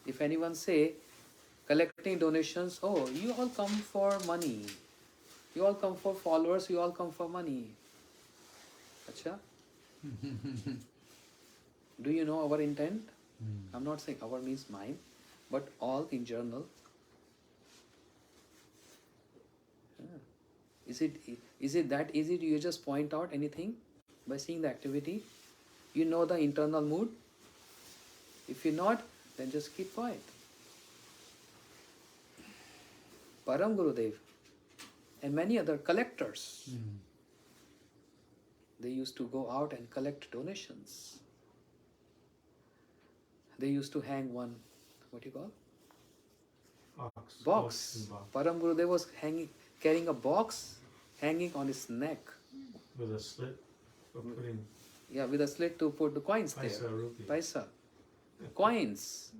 If anyone say, collecting donations, oh, you all come for money, you all come for followers, you all come for money. Acha? Do you know our intent? I'm not saying our means mine, but all in general. Is it that easy? Do you just point out anything by seeing the activity? You know the internal mood. If you're not, then just keep quiet. Param Gurudev and many other collectors, they used to go out and collect donations. They used to hang one, what do you call? Box. Param Gurudev was carrying a box hanging on his neck. With a slit for putting. Yeah, with a slit to put the coins Paisa, there. rupee. Paisa. Coins.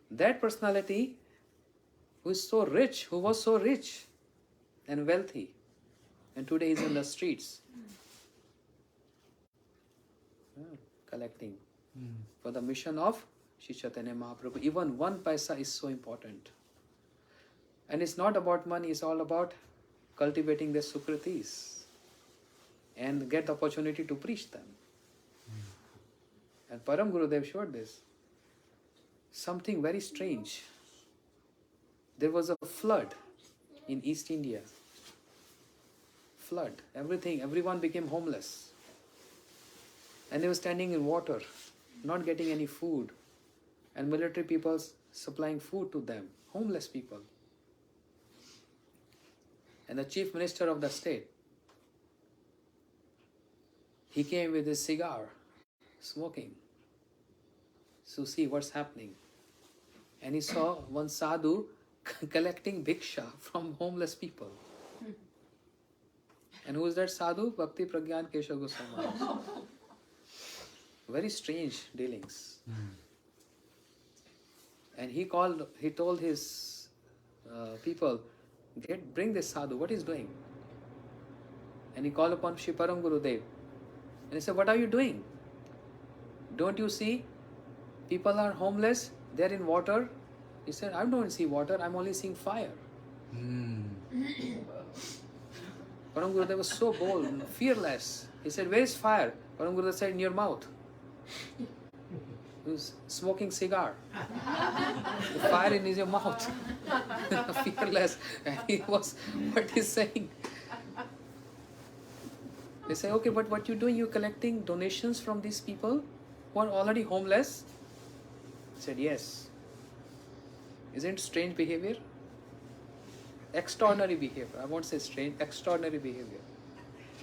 That personality who was so rich and wealthy, and today is in the streets collecting for the mission of Sri Chaitanya Mahaprabhu. Even 1 paisa is so important. And it's not about money, it's all about cultivating their sukritis and get the opportunity to preach them. And Param Gurudev showed this. Something very strange. There was a flood in East India. Flood. Everyone became homeless. And they were standing in water, not getting any food. And military people supplying food to them. Homeless people. And the chief minister of the state, he came with his cigar, smoking, to see what's happening. And he saw one sadhu collecting bhiksha from homeless people. And who is that sadhu? Bhakti Prajnana Kesava Goswami. Very strange dealings. And he told his people, bring this sadhu, what he's doing? And he called upon Shri Param Gurudev. And he said, what are you doing? Don't you see? People are homeless, they're in water. He said, I don't see water, I'm only seeing fire. Param Gurudev was so bold, fearless. He said, where is fire? Param Gurudev said, in your mouth. He was smoking cigar. The fire in his mouth. Fearless. And he was, what he's saying. They say, okay, but what you're doing, you're collecting donations from these people who are already homeless? He said, yes. Isn't it strange behavior? Extraordinary behavior. I won't say strange, extraordinary behavior.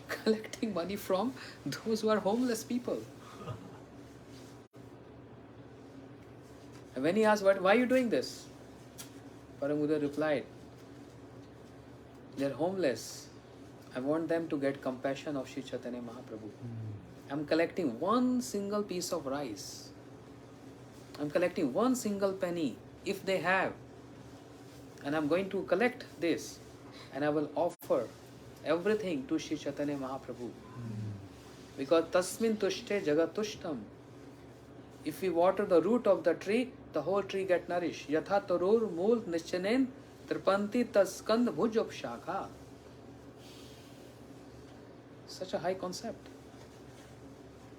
Collecting money from those who are homeless people. And when he asked, why are you doing this? Param Gurudev replied, they're homeless. I want them to get compassion of Sri Chaitanya Mahaprabhu. I'm collecting one single piece of rice. I'm collecting one single penny, if they have. And I'm going to collect this. And I will offer everything to Sri Chaitanya Mahaprabhu. Because tasmin tushte jagatushtam. If we water the root of the tree, the whole tree get nourished. Yatha tarur mool nischanen tripanti taskand bhujop shakha. Such a high concept.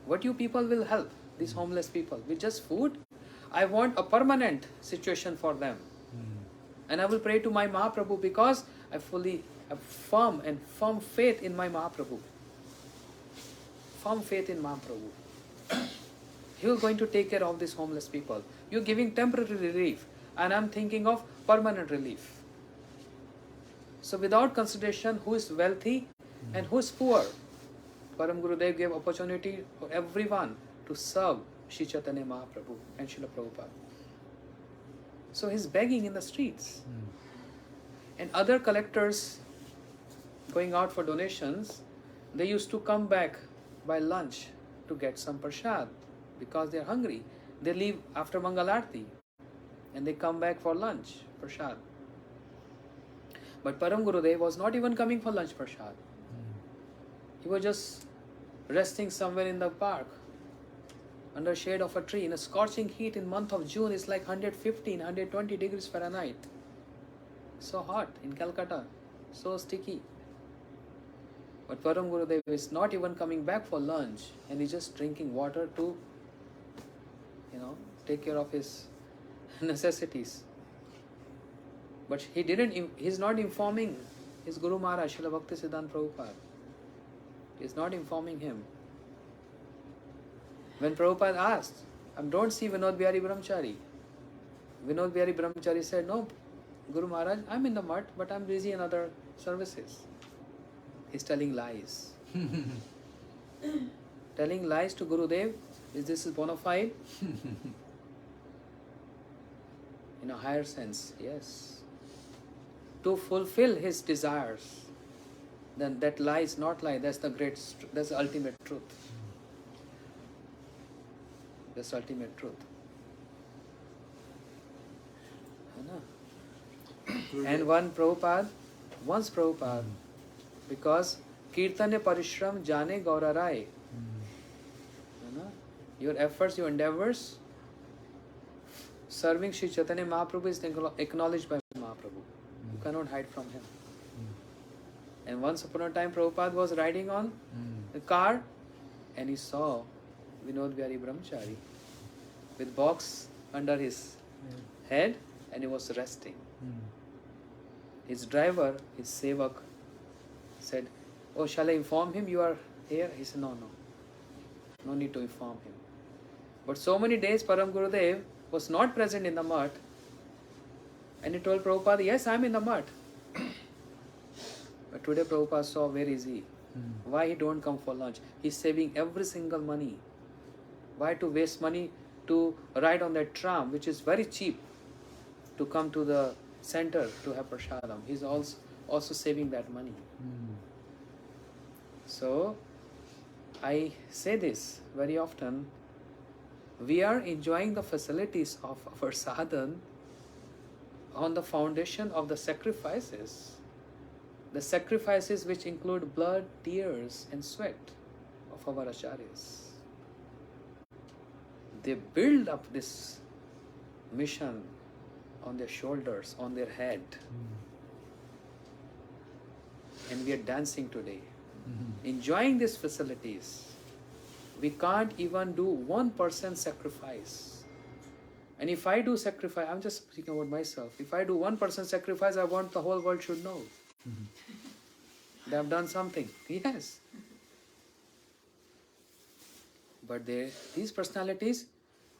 What you people will help these homeless people with just food? I want a permanent situation for them. And I will pray to my Mahaprabhu because I fully have firm faith in my Mahaprabhu. firm faith in Mahaprabhu. He was going to take care of these homeless people. You're giving temporary relief, and I'm thinking of permanent relief. So without consideration who is wealthy and who is poor, Param Gurudev gave opportunity for everyone to serve Sri Chaitanya Mahaprabhu and Srila Prabhupada. So he's begging in the streets. And other collectors going out for donations, they used to come back by lunch to get some prasad because they're hungry. They leave after Mangalarti and they come back for lunch prasad. But Param Gurudev was not even coming for lunch prasad. He was just resting somewhere in the park under shade of a tree in a scorching heat in month of June. It's like 115, 120 degrees Fahrenheit. So hot in Calcutta, so sticky. But Param Gurudev is not even coming back for lunch and he's just drinking water to, take care of his necessities. But he's not informing his Guru Maharaj, Srila Bhakti Siddhanta Prabhupada. He's not informing him. When Prabhupada asked, don't see Vinod Bihari Brahmachari. Vinod Bihari Brahmachari said, no, Guru Maharaj, I'm in the mutt, but I'm busy in other services. He's telling lies. Telling lies to Gurudev, is this bona fide? In a higher sense, yes. To fulfill his desires, then that lie is not lie, that's the ultimate truth. That's ultimate truth. And once Prabhupada, because Kirtanya Parishram Jane Gaura Rai, your efforts, your endeavors, serving Sri Chaitanya Mahaprabhu is acknowledged by Mahaprabhu. You cannot hide from him. And once upon a time, Prabhupada was riding on a car and he saw Vinod Bihari Brahmachari with box under his head and he was resting. His driver, his sevak, said, oh, shall I inform him you are here? He said, no need to inform him. But so many days Param Gurudev was not present in the mutt and he told Prabhupada, yes, I'm in the mutt. But today Prabhupada saw where is he? Why he don't come for lunch? He's saving every single money. Why to waste money to ride on that tram, which is very cheap, to come to the center to have prasadam? He's also saving that money. So, I say this very often. We are enjoying the facilities of our sadhan on the foundation of the sacrifices. The sacrifices which include blood, tears and sweat of our acharyas. They build up this mission on their shoulders, on their head. And we are dancing today, enjoying these facilities. We can't even do 1% sacrifice. And if I do sacrifice, I'm just speaking about myself. If I do 1% sacrifice, I want the whole world should know. They have done something. Yes. But these personalities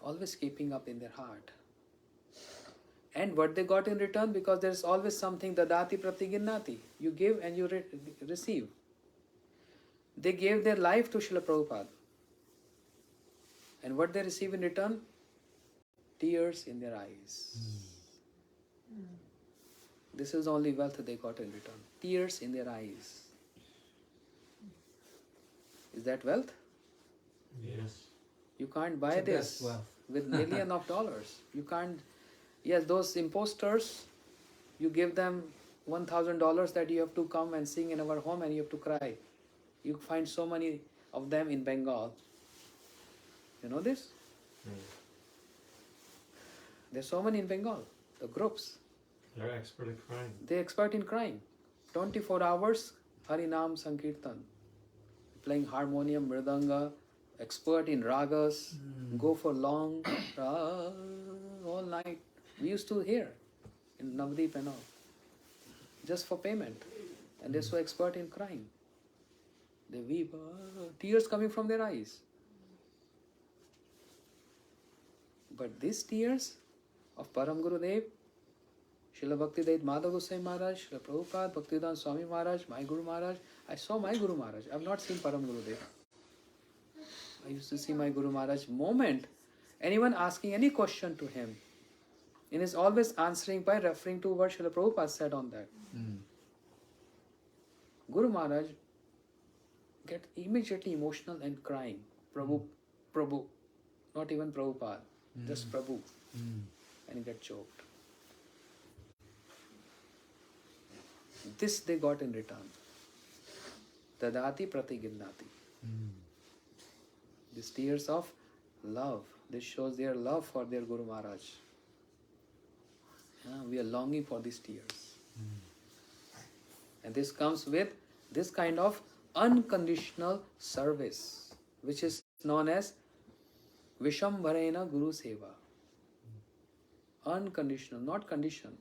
always keeping up in their heart. And what they got in return, because there's always something, dadati pratiginnati. You give and you receive. They gave their life to Srila Prabhupada. And what they receive in return? Tears in their eyes. This is the only wealth they got in return. Tears in their eyes. Is that wealth? Yes. You can't buy this with millions of dollars. You can't. Yes, those imposters, you give them $1,000 that you have to come and sing in our home and you have to cry. You find so many of them in Bengal. You know this? There's so many in Bengal, the groups. They're expert at crying. They're expert in crying. 24 hours, Harinam Sankirtan. Playing harmonium, mridanga, expert in ragas, go for long, all night. We used to hear in Navdeep and all. Just for payment. And they're so expert in crying. They weep, tears coming from their eyes. But these tears of Param Gurudev, Srila Bhakti Dait Madhav Goswami Maharaj, Srila Prabhupada, Bhaktivedanta Swami Maharaj, my Guru Maharaj. I saw my Guru Maharaj. I have not seen Param Gurudev. I used to see my Guru Maharaj moment. Anyone asking any question to him, and is always answering by referring to what Srila Prabhupada said on that. Guru Maharaj get immediately emotional and crying. Prabhu, Prabhu, not even Prabhupada, just Prabhu. And he get choked. This they got in return. Tadati pratiginnati. These tears of love. This shows their love for their Guru Maharaj. We are longing for these tears. And this comes with this kind of unconditional service, which is known as Vishambharena Guru Seva. Unconditional, not conditioned.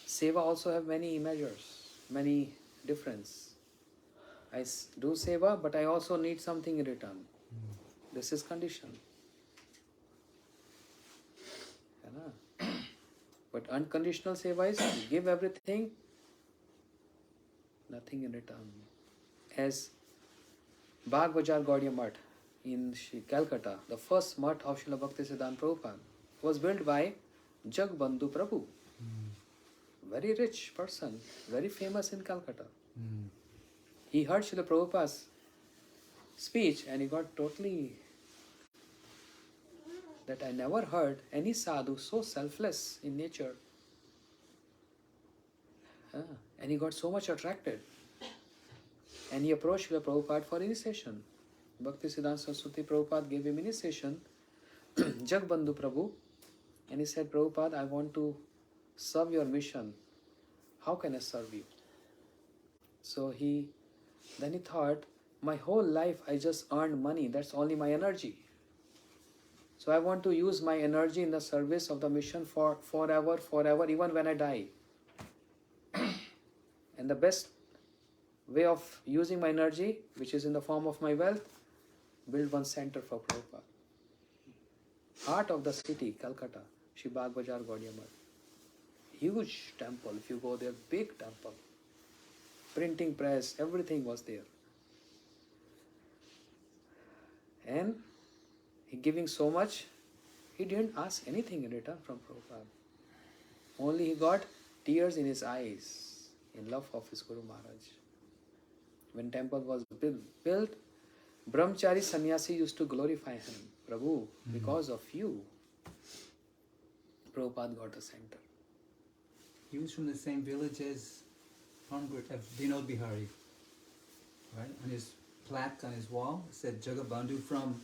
Seva also have many measures, many difference. I do seva, but I also need something in return. This is condition. But unconditional seva is you give everything, nothing in return. As Bagh Bajar Gaudiya Math in Calcutta, the first math of Srila Bhakti Siddhanta Prabhupada was built by Jagbandhu Prabhu. Very rich person, very famous in Calcutta. He heard Srila Prabhupada's speech and he got totally that I never heard any sadhu so selfless in nature. And he got so much attracted. And he approached Srila Prabhupada for initiation. Bhakti Siddhanta Saraswati Prabhupada gave him initiation, Jagbandhu Prabhu. And he said, Prabhupada, I want to serve your mission. How can I serve you? So then he thought, my whole life I just earned money. That's only my energy. So I want to use my energy in the service of the mission for forever, even when I die. And the best way of using my energy, which is in the form of my wealth, build one center for Prabhupada. Heart of the city, Calcutta, Shri Bagh Bajar Gaudiya Math. Huge temple, if you go there, big temple. Printing press, everything was there. And he giving so much, he didn't ask anything in return from Prabhupada. Only he got tears in his eyes in love of his Guru Maharaj. When temple was built, Brahmachari Sannyasi used to glorify him. Prabhu, because of you, Prabhupada got a center. He was from the same village as Vinod Bihari. Right? On his plaque on his wall, it said Jagabandhu from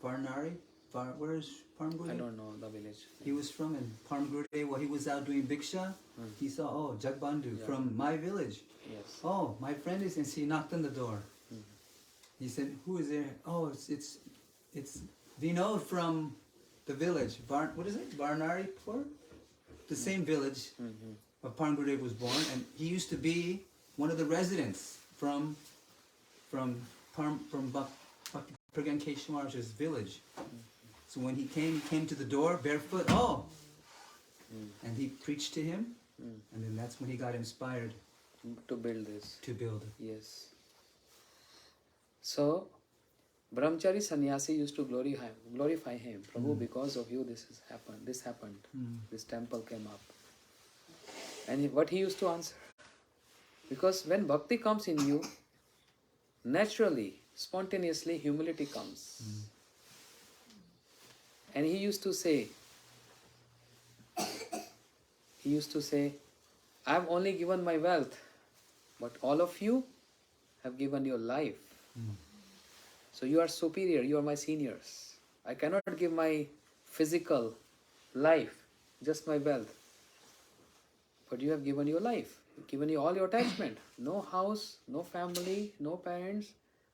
Varnari. Where is Paramguru? I don't know the village. He was from in Paramguru. While he was out doing Bhiksha, he saw, Jagbandhu from my village. Yes. Oh, my friend is, and he knocked on the door. He said, who is there? Oh, it's Vinod from the village. What is it? Varnari Pur? The same village where Paramguru was born, and he used to be one of the residents from Bhakti Pragyan Keshavar's village. So when he came to the door barefoot, and he preached to him, and then that's when he got inspired to build this. to build it. Yes. So, Brahmachari Sannyasi used to glorify him. Prabhu, because of you this happened. This temple came up. And what he used to answer? Because when bhakti comes in you, naturally, spontaneously, humility comes. And he used to say, I have only given my wealth, but all of you have given your life. So you are superior, you are my seniors. I cannot give my physical life, just my wealth. But you have given your life, given you all your attachment. No house, no family, no parents.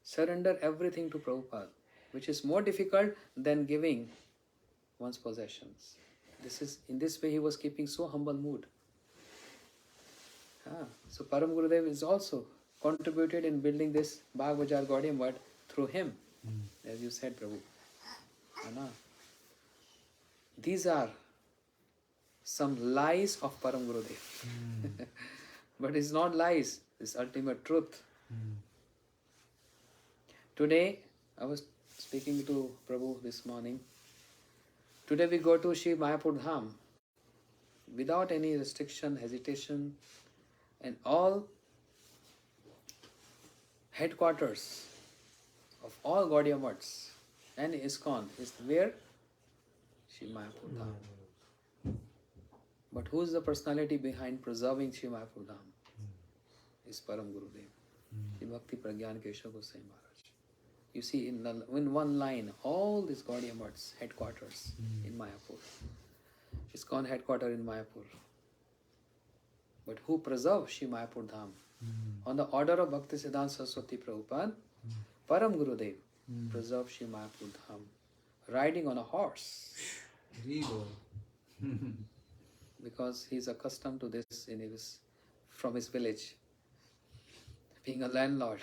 Surrender everything to Prabhupada, which is more difficult than giving one's possessions. In this way he was keeping so humble mood. So Param Gurudev is also contributed in building this Bagh Bajar Gaudiya Mutt through him, as you said, Prabhu. Anna. These are some lies of Param Gurudev. But it's not lies, it's ultimate truth. Today, I was speaking to Prabhu this morning. Today we go to Shri Mayapur Dham without any restriction, hesitation, and all headquarters of all Gaudiya Mutts and ISKCON is where? Shri Mayapur Dham. But who is the personality behind preserving Shri Mayapur Dham? Is Param Gurudev, Shri Bhakti Prajnana Kesava Goswami Maharaj. You see in one line, all these Gaudiya Mutts headquarters in Mayapur. ISKCON headquarters in Mayapur. But who preserved Shri Mayapur Dham? On the order of Bhakti Siddhanta Saraswati Prabhupada, Param Gurudev preserved Shri Mayapur Dham, riding on a horse. Because he is accustomed to this from his village, being a landlord.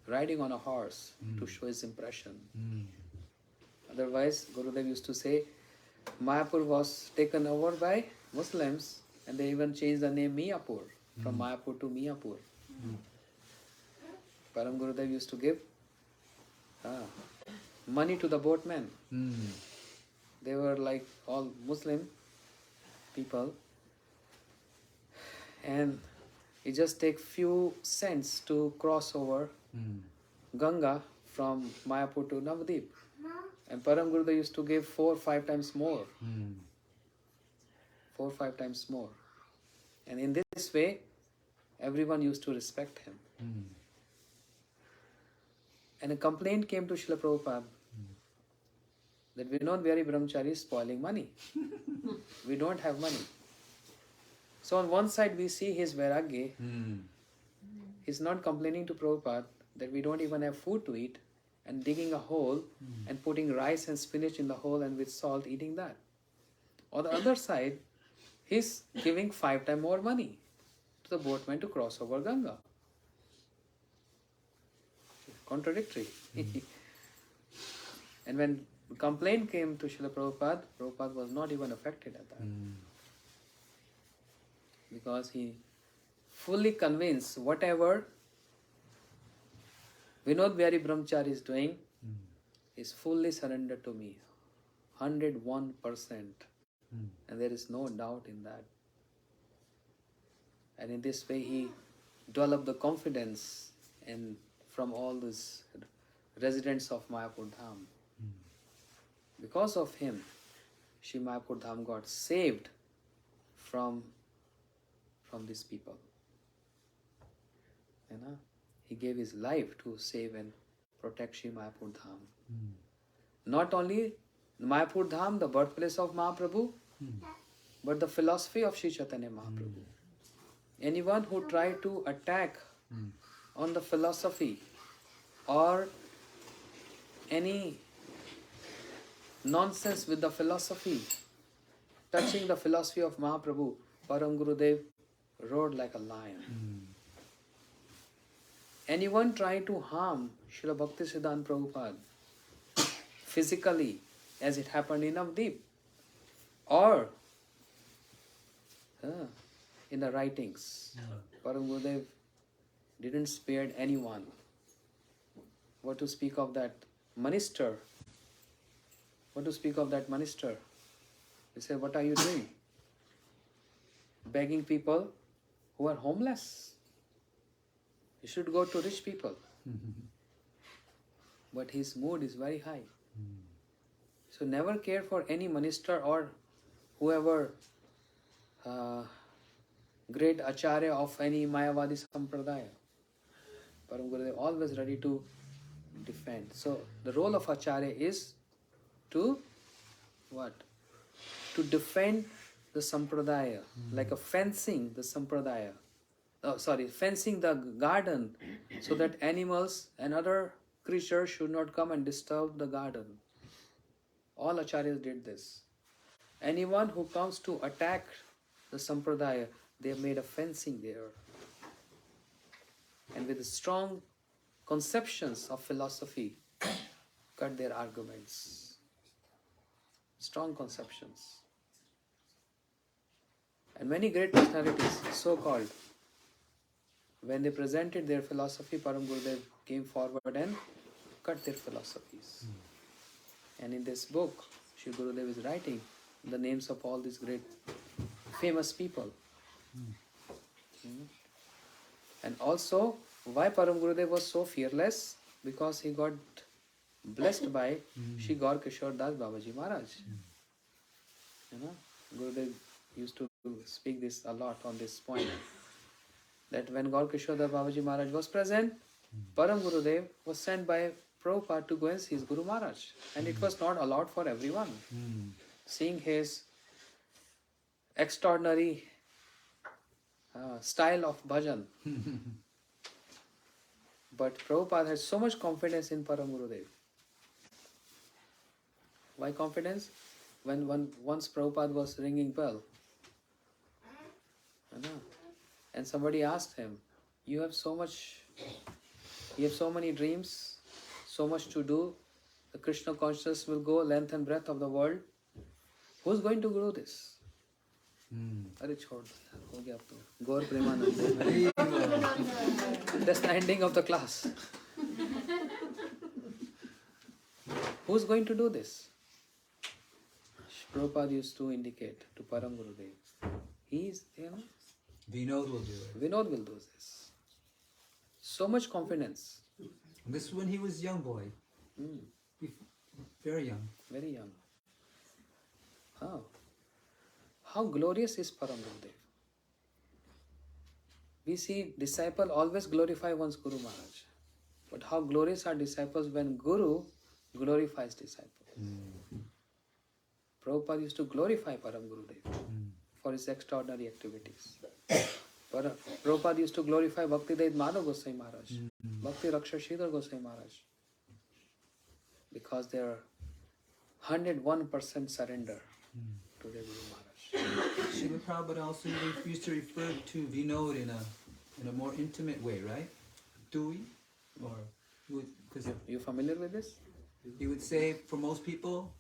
Riding on a horse to show his impression. Otherwise, Gurudev used to say, Mayapur was taken over by Muslims, and they even changed the name Miyapur, from Mayapur to Miyapur. Param Gurudev used to give money to the boatmen. They were like all Muslim people, and it just take few cents to cross over Ganga from Mayapur to Navadip. And Param Gurudev used to give 4 or 5 times more. 4 or 5 times more. And in this way, everyone used to respect him. And a complaint came to Srila Prabhupada that Vinod Bihari Brahmachari is spoiling money. We don't have money. So on one side we see his vairagya. He's not complaining to Prabhupada that we don't even have food to eat, and digging a hole and putting rice and spinach in the hole and with salt eating that. On the other side, he's giving 5 times more money to the boatman to cross over Ganga. Contradictory. And when complaint came to Srila Prabhupada, Prabhupada was not even affected at that. Because he fully convinced whatever Vinod Bihari Brahmachari is doing is fully surrendered to me. 101%. And there is no doubt in that. And in this way he developed the confidence and from all these residents of Mayapur Dham. Because of him, Shri Mayapur Dham got saved from these people. You know? He gave his life to save and protect Shri Mayapur Dham. Not only Mayapur Dham, the birthplace of Mahaprabhu, but the philosophy of Sri Chaitanya Mahaprabhu. Anyone who tried to attack on the philosophy or any nonsense with the philosophy, touching the philosophy of Mahaprabhu, Param Gurudev roared like a lion. Anyone trying to harm Srila Bhakti Siddhanta Prabhupada physically, as it happened in Navadip, or in the writings, Param Gurudev didn't spare anyone. What to speak of that minister? What to speak of that minister? He said, what are you doing? Begging people who are homeless. You should go to rich people. But his mood is very high. So never care for any minister or whoever great acharya of any Mayavadi Sampradaya. Param Gurudev always ready to defend. So the role of acharya is to what? To defend the Sampradaya, like a fencing the Sampradaya. Fencing the garden so that animals and other creatures should not come and disturb the garden. All acharyas did this. Anyone who comes to attack the Sampradaya, they have made a fencing there. and with strong conceptions of philosophy cut their arguments. Strong conceptions. And many great personalities, so-called, when they presented their philosophy, Param Gurudev came forward and cut their philosophies. And in this book, Shri Gurudev is writing the names of all these great famous people. And also, why Param Gurudev was so fearless? Because he got blessed by Shri Gaur Kishore Das Babaji Maharaj. You know, Gurudev used to speak this a lot on this point. That when Gaur Kishore Das Babaji Maharaj was present, Param Gurudev was sent by Prabhupada to go and see his Guru Maharaj. And it was not allowed for everyone. Seeing his extraordinary style of bhajan. But Prabhupada had so much confidence in Param Gurudev. Why confidence? When once Prabhupada was ringing bell, and somebody asked him, you have so many dreams, so much to do, the Krishna consciousness will go length and breadth of the world. Who's going to grow this? Arey chhod, ho gaya ab to. Gaur Premanand. That's the ending of the class. Who's going to do this? Prabhupada used to indicate to Param Gurudev. He's, Vinod will do it. Vinod will do this. So much confidence. This is when he was young boy. Very young. Very young. How glorious is Param Gurudev? We see disciple always glorify one's Guru Maharaj. But how glorious are disciples when Guru glorifies disciple. Prabhupada used to glorify Param Gurudev for his extraordinary activities. Prabhupada used to glorify Bhakti Dayit Madhav Goswami Maharaj, Bhakti Raksha Sridhar Goswami Maharaj, because they are 101% surrender to their Guru Maharaj. Srila Prabhupada also used to refer to Vinod in a more intimate way, right? Do we? Or because You familiar with this? he would say for most people,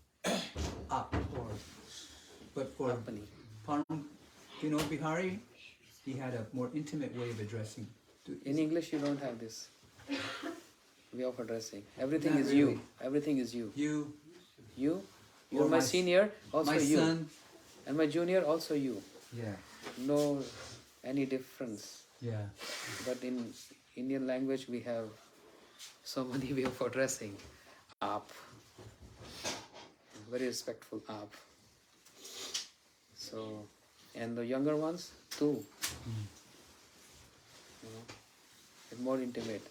up, but for Apani. Param Vinod Bihari, he had a more intimate way of addressing. In English, you don't have this way of addressing. Everything Not is really. you. Everything is you. You, You. Or You're my my senior, also my you. son. And my junior, also you. Yeah, No any difference. yeah. But in Indian language, we have so many way of addressing. Aap. Very respectful aap. So, and the younger ones, tu. And more intimate.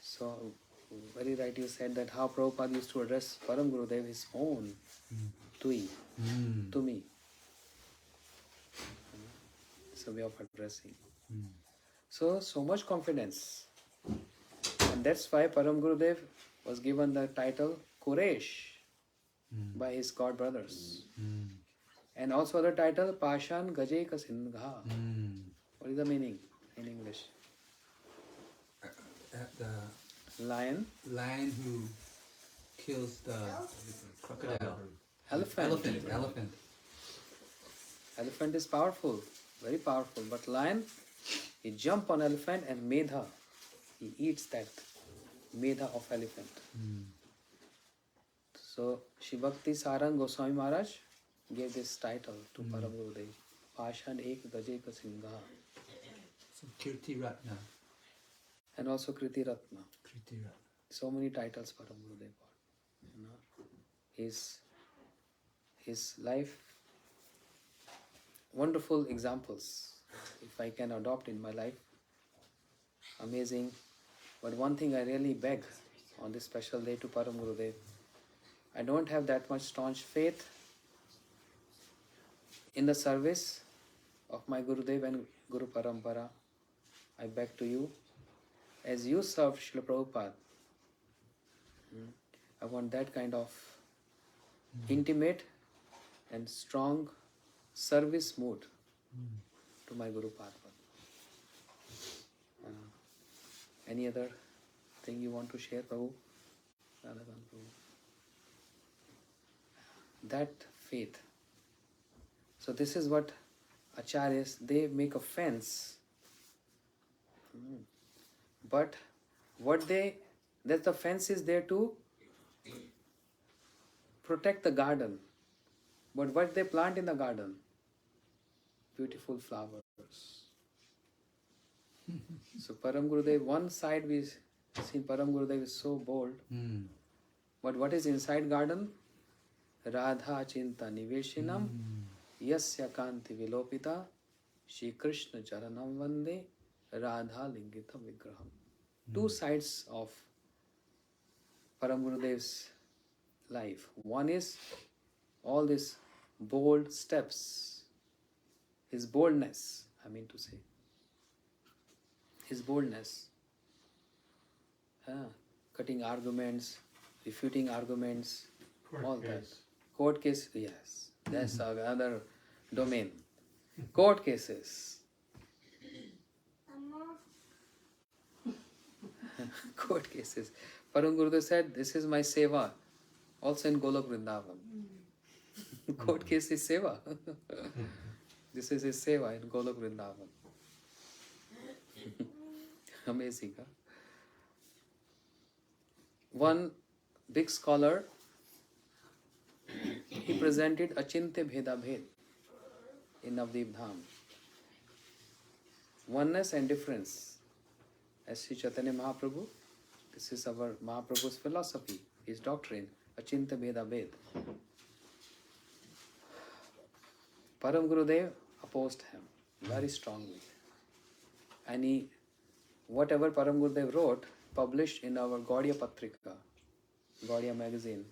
So, very right you said that how Prabhupada used to address Param Gurudev his own tui, to me. It's a way of addressing. So much confidence. And that's why Param Gurudev was given the title Quresh by his god brothers. And also the title Pashan Gajeka Singha. What is the meaning in English? The Lion, lion who kills the crocodile. elephant. Elephant. Elephant is powerful, very powerful. But lion, he jump on elephant and medha, he eats that medha of elephant. So Shri Bhakti Sarang Goswami Maharaj gave this title to Param Gurudev. Pashan Ek Gajeka Singha. So Kirti Ratna. And also Kriti Ratna. Kirti Ratna. So many titles Param Gurudev got. You know, his life, wonderful examples. If I can adopt in my life, amazing. But one thing I really beg on this special day to Param Gurudev, I don't have that much staunch faith in the service of my Gurudev and Guru Parampara. I beg to you, as you served Srila Prabhupada, I want that kind of intimate and strong service mood to my Guru Padma. Any other thing you want to share, Prabhu? Radhakan Prabhu. That faith. So this is what acharyas, they make a fence. But that the fence is there to protect the garden. But what they plant in the garden? Beautiful flowers. So Param Gurudev, one side we see Param Gurudev is so bold. But what is inside garden? Radha Chinta Niveshinam Yasya Kanti Vilopita Shri Krishna Charanam Vande Radha Lingita Vigraham. Two sides of Param Gurudev's life. One is all these bold steps, his boldness, I mean to say. His boldness. Cutting arguments, refuting arguments, all that. Court case, yes. That's another domain. Court cases. Court cases. Param Gurudev said, this is my seva. Also in Golok Vrindavan. Court case is seva. This is his seva in Golok Vrindavan. Amazing, huh? One big scholar, he presented Achintya Bheda Bhed in Navdeep Dham. Oneness and difference. As Sri Chaitanya Mahaprabhu, this is our Mahaprabhu's philosophy, his doctrine, Achintya Bheda Bhed. Param Gurudev opposed him very strongly. And whatever Param Gurudev wrote, published in our Gaudiya Patrika, Gaudiya magazine,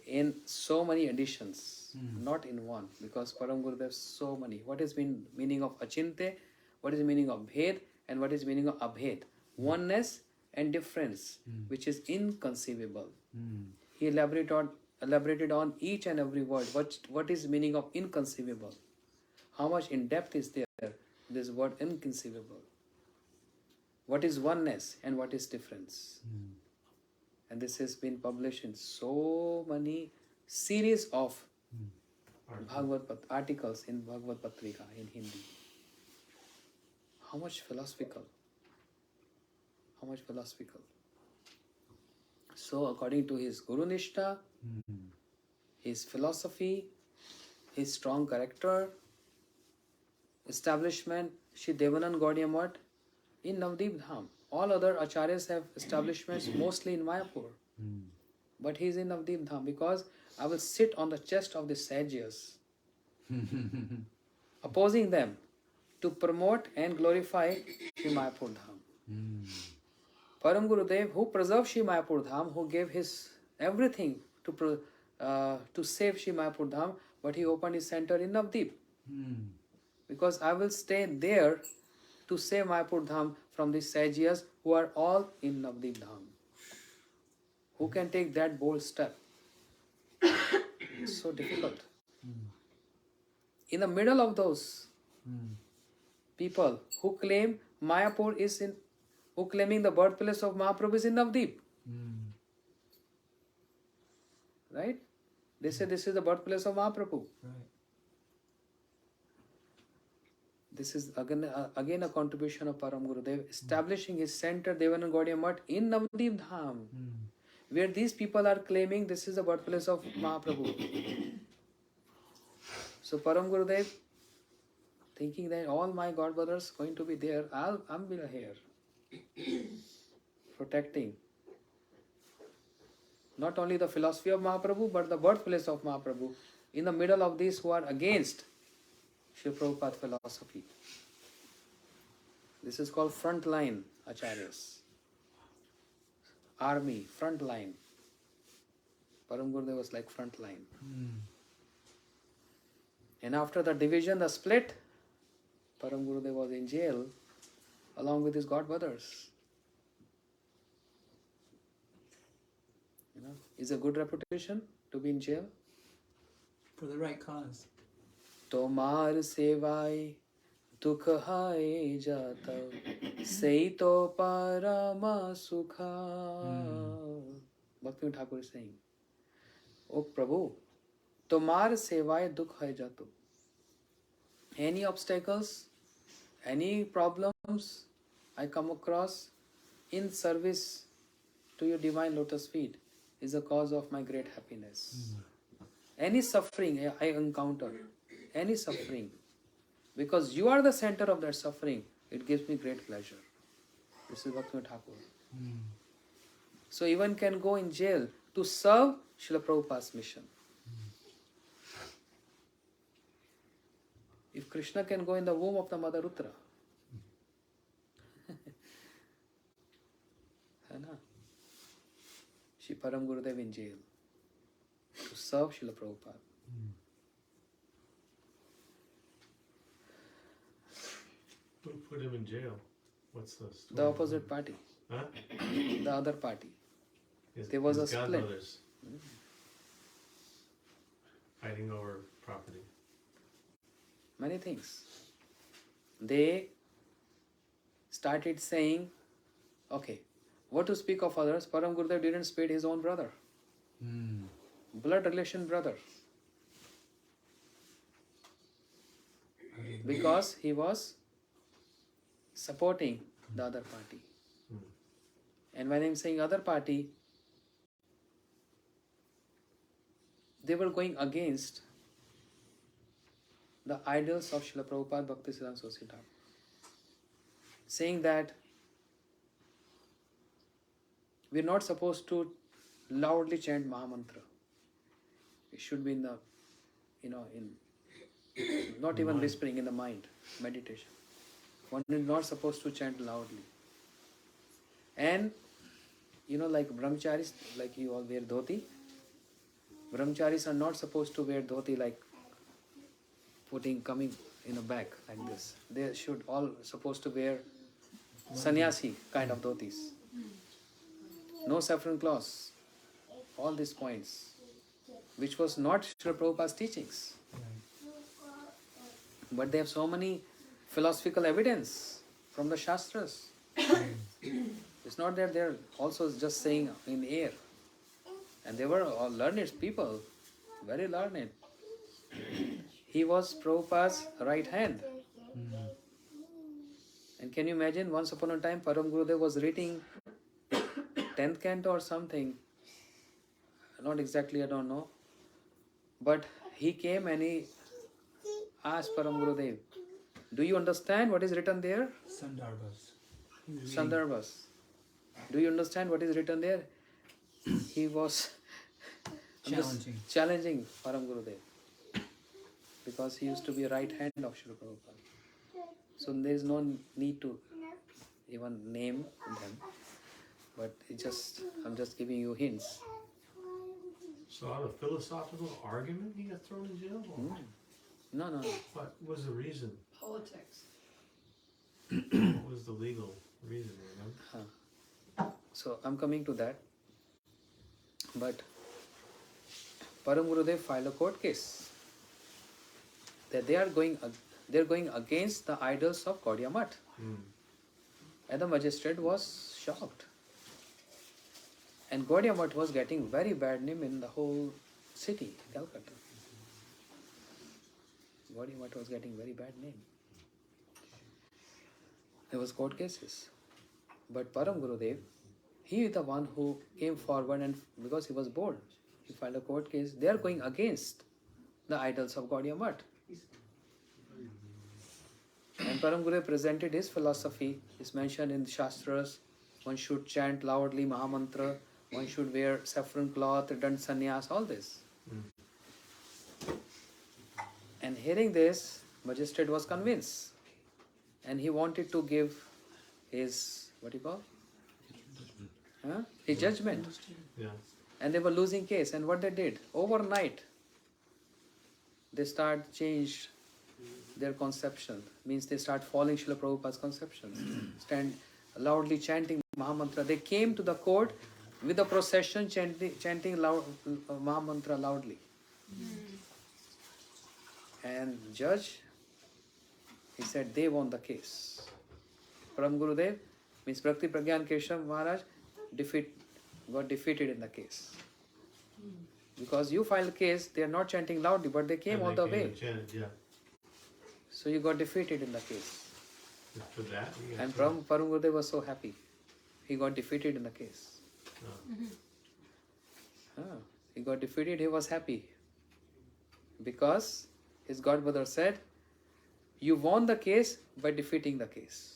in so many editions, not in one, because Param Gurudev so many. What is meaning of Achintya, what is the meaning of Bhed, and what is meaning of Abhed? Oneness and difference, which is inconceivable. He elaborated on each and every word. What is meaning of inconceivable? How much in depth is there this word inconceivable? What is oneness and what is difference? And this has been published in so many series of articles in Bhagavad Patrika in Hindi. How much philosophical? How much philosophical? So according to his Guru Nishtha, his philosophy, his strong character, establishment, Shri Devanand Gaudiya Math in Navdeep Dham. All other acharyas have establishments mostly in Mayapur. But he is in Navdeep Dham because I will sit on the chest of the sages, opposing them to promote and glorify Shri Mayapur Dham. Param Gurudev, who preserved Shri Mayapur Dham, who gave his everything to save Shri Mayapur Dham, but he opened his center in Navdeep. Because I will stay there to save Mayapur Dham from the sages who are all in Navdeep Dham. Who can take that bold step? It's so difficult. In the middle of those people who claim Mayapur is in, who claiming the birthplace of Mahaprabhu is in Navdeep. Right? They say this is the birthplace of Mahaprabhu. Right. This is again a contribution of Param Gurudev, establishing his center Devanand Gaudiya Math in Navdeep Dham, where these people are claiming this is the birthplace of Mahaprabhu. So Param Gurudev, thinking that all my God brothers going to be there, I'm here, protecting not only the philosophy of Mahaprabhu, but the birthplace of Mahaprabhu, in the middle of these who are against Srila Prabhupada philosophy. This is called front line acharyas. Army, front line. Param Gurudev was like front line. And after the division, the split, Param Gurudev was in jail along with his God brothers. Is a good reputation to be in jail? For the right cause. Tomar sevai dukh hai jata Seito Parama Sukha. Bhakti Thakur is saying, O Prabhu, Tomar Sevaye Dukh hai jato. Any obstacles, any problems I come across in service to your divine lotus feet is the cause of my great happiness. Any suffering I encounter, any suffering, because you are the center of that suffering, it gives me great pleasure. This is Bhakti Thakur. So even can go in jail to serve Srila Prabhupada's mission. If Krishna can go in the womb of the Mother Uttara, है ना? She Param Gurudev in jail to serve Srila Prabhupada. Who put him in jail? What's the story? The opposite party, Huh? the other party. His, There was his a split. godbrothers fighting over property. Many things. They started saying, okay, what to speak of others? Param Gurudev didn't spare his own brother. Blood relation brother. Because he was supporting the other party. And when I'm saying other party, they were going against the idols of Srila Prabhupada Bhakti Siddhanta Saraswati Thakur, saying that we're not supposed to loudly chant Mahamantra. It should be in the, not even whispering, in the mind, meditation. One is not supposed to chant loudly. And, like brahmacharis, like you all wear dhoti. Brahmacharis are not supposed to wear dhoti like coming in a bag like this. They should all supposed to wear sannyasi kind of dhotis. No saffron cloths. All these points, which was not Srila Prabhupada's teachings. But they have so many philosophical evidence from the Shastras. It's not that they're also just saying in air. And they were all learned people, very learned. He was Prabhupada's right hand. And can you imagine, once upon a time, Param Gurudev was reading 10th canto or something. Not exactly, I don't know. But he came and he asked Param Gurudev, do you understand what is written there? Sandarbhas. Do you understand what is written there? He was challenging Param Gurudev. Because he used to be right hand of Srila Prabhupada. So there is no need to even name them. But I'm just giving you hints. So out of philosophical argument he got thrown in jail? Or No. what was the reason? Politics. What was the legal reason, remember? So I'm coming to that. But Param Gurudev filed a court case that they're going against the idols of Gaudiya Math. And the magistrate was shocked. And Gaudiya Math was getting very bad name in the whole city, Calcutta. Gaudiya Math was getting very bad name. There was court cases. But Param Gurudev, he is the one who came forward, and because he was bold, he filed a court case. They are going against the idols of Gaudiya Math. And Param Gurudev presented his philosophy. It's mentioned in the Shastras. One should chant loudly Mahamantra. One should wear saffron cloth, redundant sannyas, all this. And hearing this, magistrate was convinced. And he wanted to give his, his judgment. Yeah. And they were losing case. And what they did, overnight, they changed their conception. Means they start following Srila Prabhupada's conceptions. Stand loudly chanting Mahamantra. They came to the court with a procession chanting Mahamantra loudly. And judge, he said they won the case. Param Gurudev means Bhakti Pragyan Keshav Maharaj got defeated in the case. Because you filed a case, they are not chanting loudly, but they came all the way. Yeah. So you got defeated in the case. For that. And Param Gurudev was so happy. He got defeated in the case. He got defeated, he was happy. Because his godmother said, you won the case by defeating the case.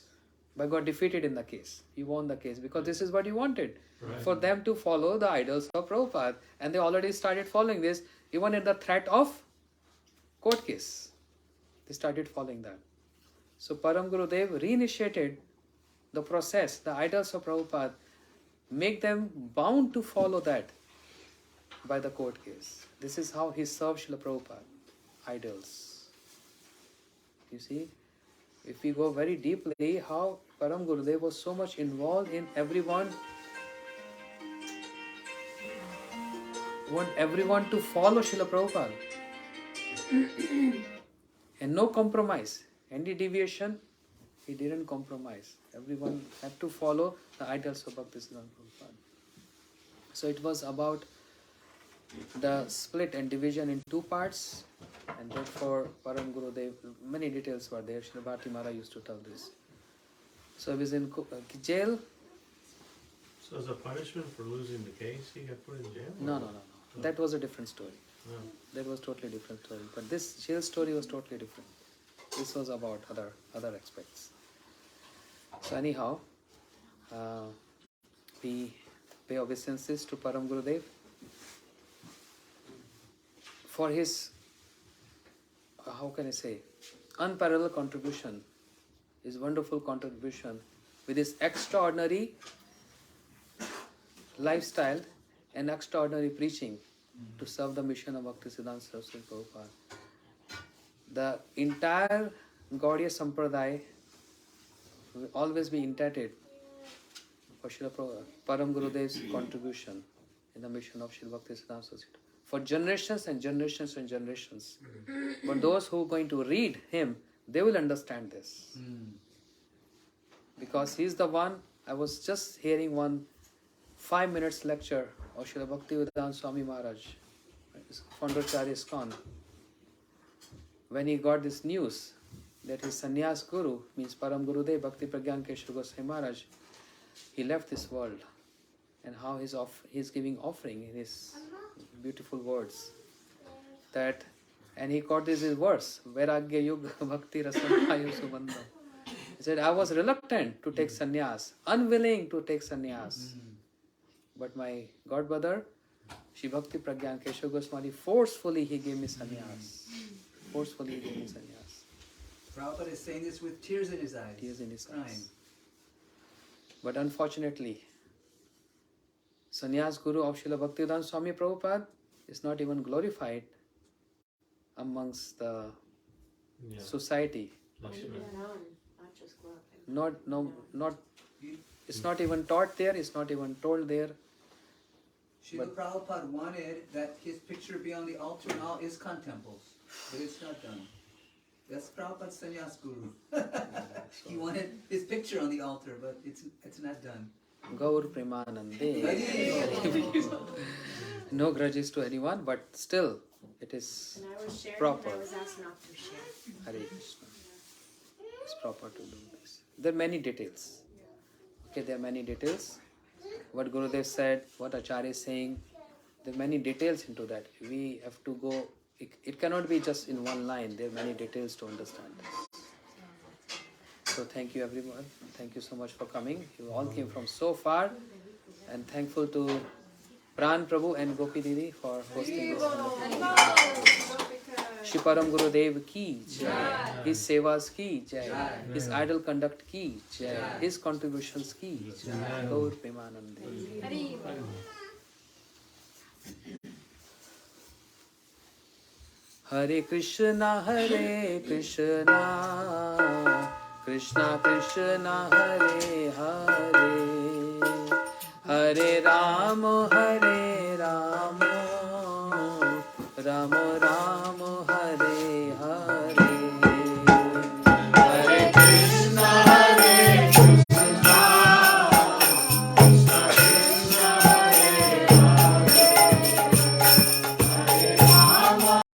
By got defeated in the case. You won the case because this is what you wanted. Right. For them to follow the idols of Prabhupada. And they already started following this even in the threat of court case. They started following that. So Param Gurudev reinitiated the process, the idols of Prabhupada, make them bound to follow that by the court case. This is how he served Srila Prabhupada, idols. You see, if we go very deeply, how Param Gurudev was so much involved in everyone, want everyone to follow Srila Prabhupada. And no compromise. Any deviation, he didn't compromise. Everyone had to follow the idols of Bhaktisiddhanta Prabhupada. So it was about the split and division in two parts, and therefore Param Gurudev, many details were there. Srila Bhakti Maharaj used to tell this. So he was in jail. So as a punishment for losing the case, he got put in jail? No. That was a different story. No. That was totally different story. But this jail story was totally different. This was about other aspects. So anyhow, we pay obeisances to Param Gurudev for his, how can I say, unparalleled contribution, his wonderful contribution with his extraordinary lifestyle and extraordinary preaching to serve the mission of Bhaktisiddhanta Saraswati Prabhupada. The entire Gaudiya Sampradaya will always be indebted for Srila Param Gurudev's contribution in the mission of Srila Bhaktisiddhanta Saraswati for generations and generations and generations. But those who are going to read him, they will understand this. Because he is the one, I was just hearing one 5 minutes lecture of Srila Bhaktivedanta Swami Maharaj, Founder-Acharya ISKCON. When he got this news that his sannyas guru, means Param Gurudev Bhakti Pragyan Keshav Goswami Maharaj, he left this world, and how he's giving offering in his beautiful words. That, and he got this verse, Vairagya Yuga Bhakti Rasamaya Subandha. He said, I was reluctant to take sannyas, unwilling to take sannyas. But my godbrother, Shri Bhakti Pragyan Keshav Goswami, forcefully he gave me sannyas. Forcefully he gave me sannyas. Prabhupada is saying this with tears in his eyes. Tears in his crying. eyes. But unfortunately, sannyas guru of Srila Bhaktivedanta Swami Prabhupada is not even glorified amongst the society. It's not even taught there, it's not even told there. Srila Prabhupada wanted that his picture be on the altar in all ISKCON temples, but it's not done. That's Prabhupada's sannyas guru. He wanted his picture on the altar, but it's not done. Gaur Premanande. No grudges to anyone, but still it is proper. I was asked not to share. Hare Krishna. It's proper to do this. There are many details. Okay, there are many details. What Gurudev said, what Acharya is saying, there are many details into that. We have to go, it cannot be just in one line. There are many details to understand this. So thank you everyone. Thank you so much for coming. You all came from so far. And thankful to Pran Prabhu and Gopi Didi for hosting this. Shri Param Gurudev ki jai, his sevas ki jai, his idol conduct ki jai, his contributions ki jai. Gaur Premanande. Hare Krishna, Krishna Krishna, Hare Hare, Hare Rama,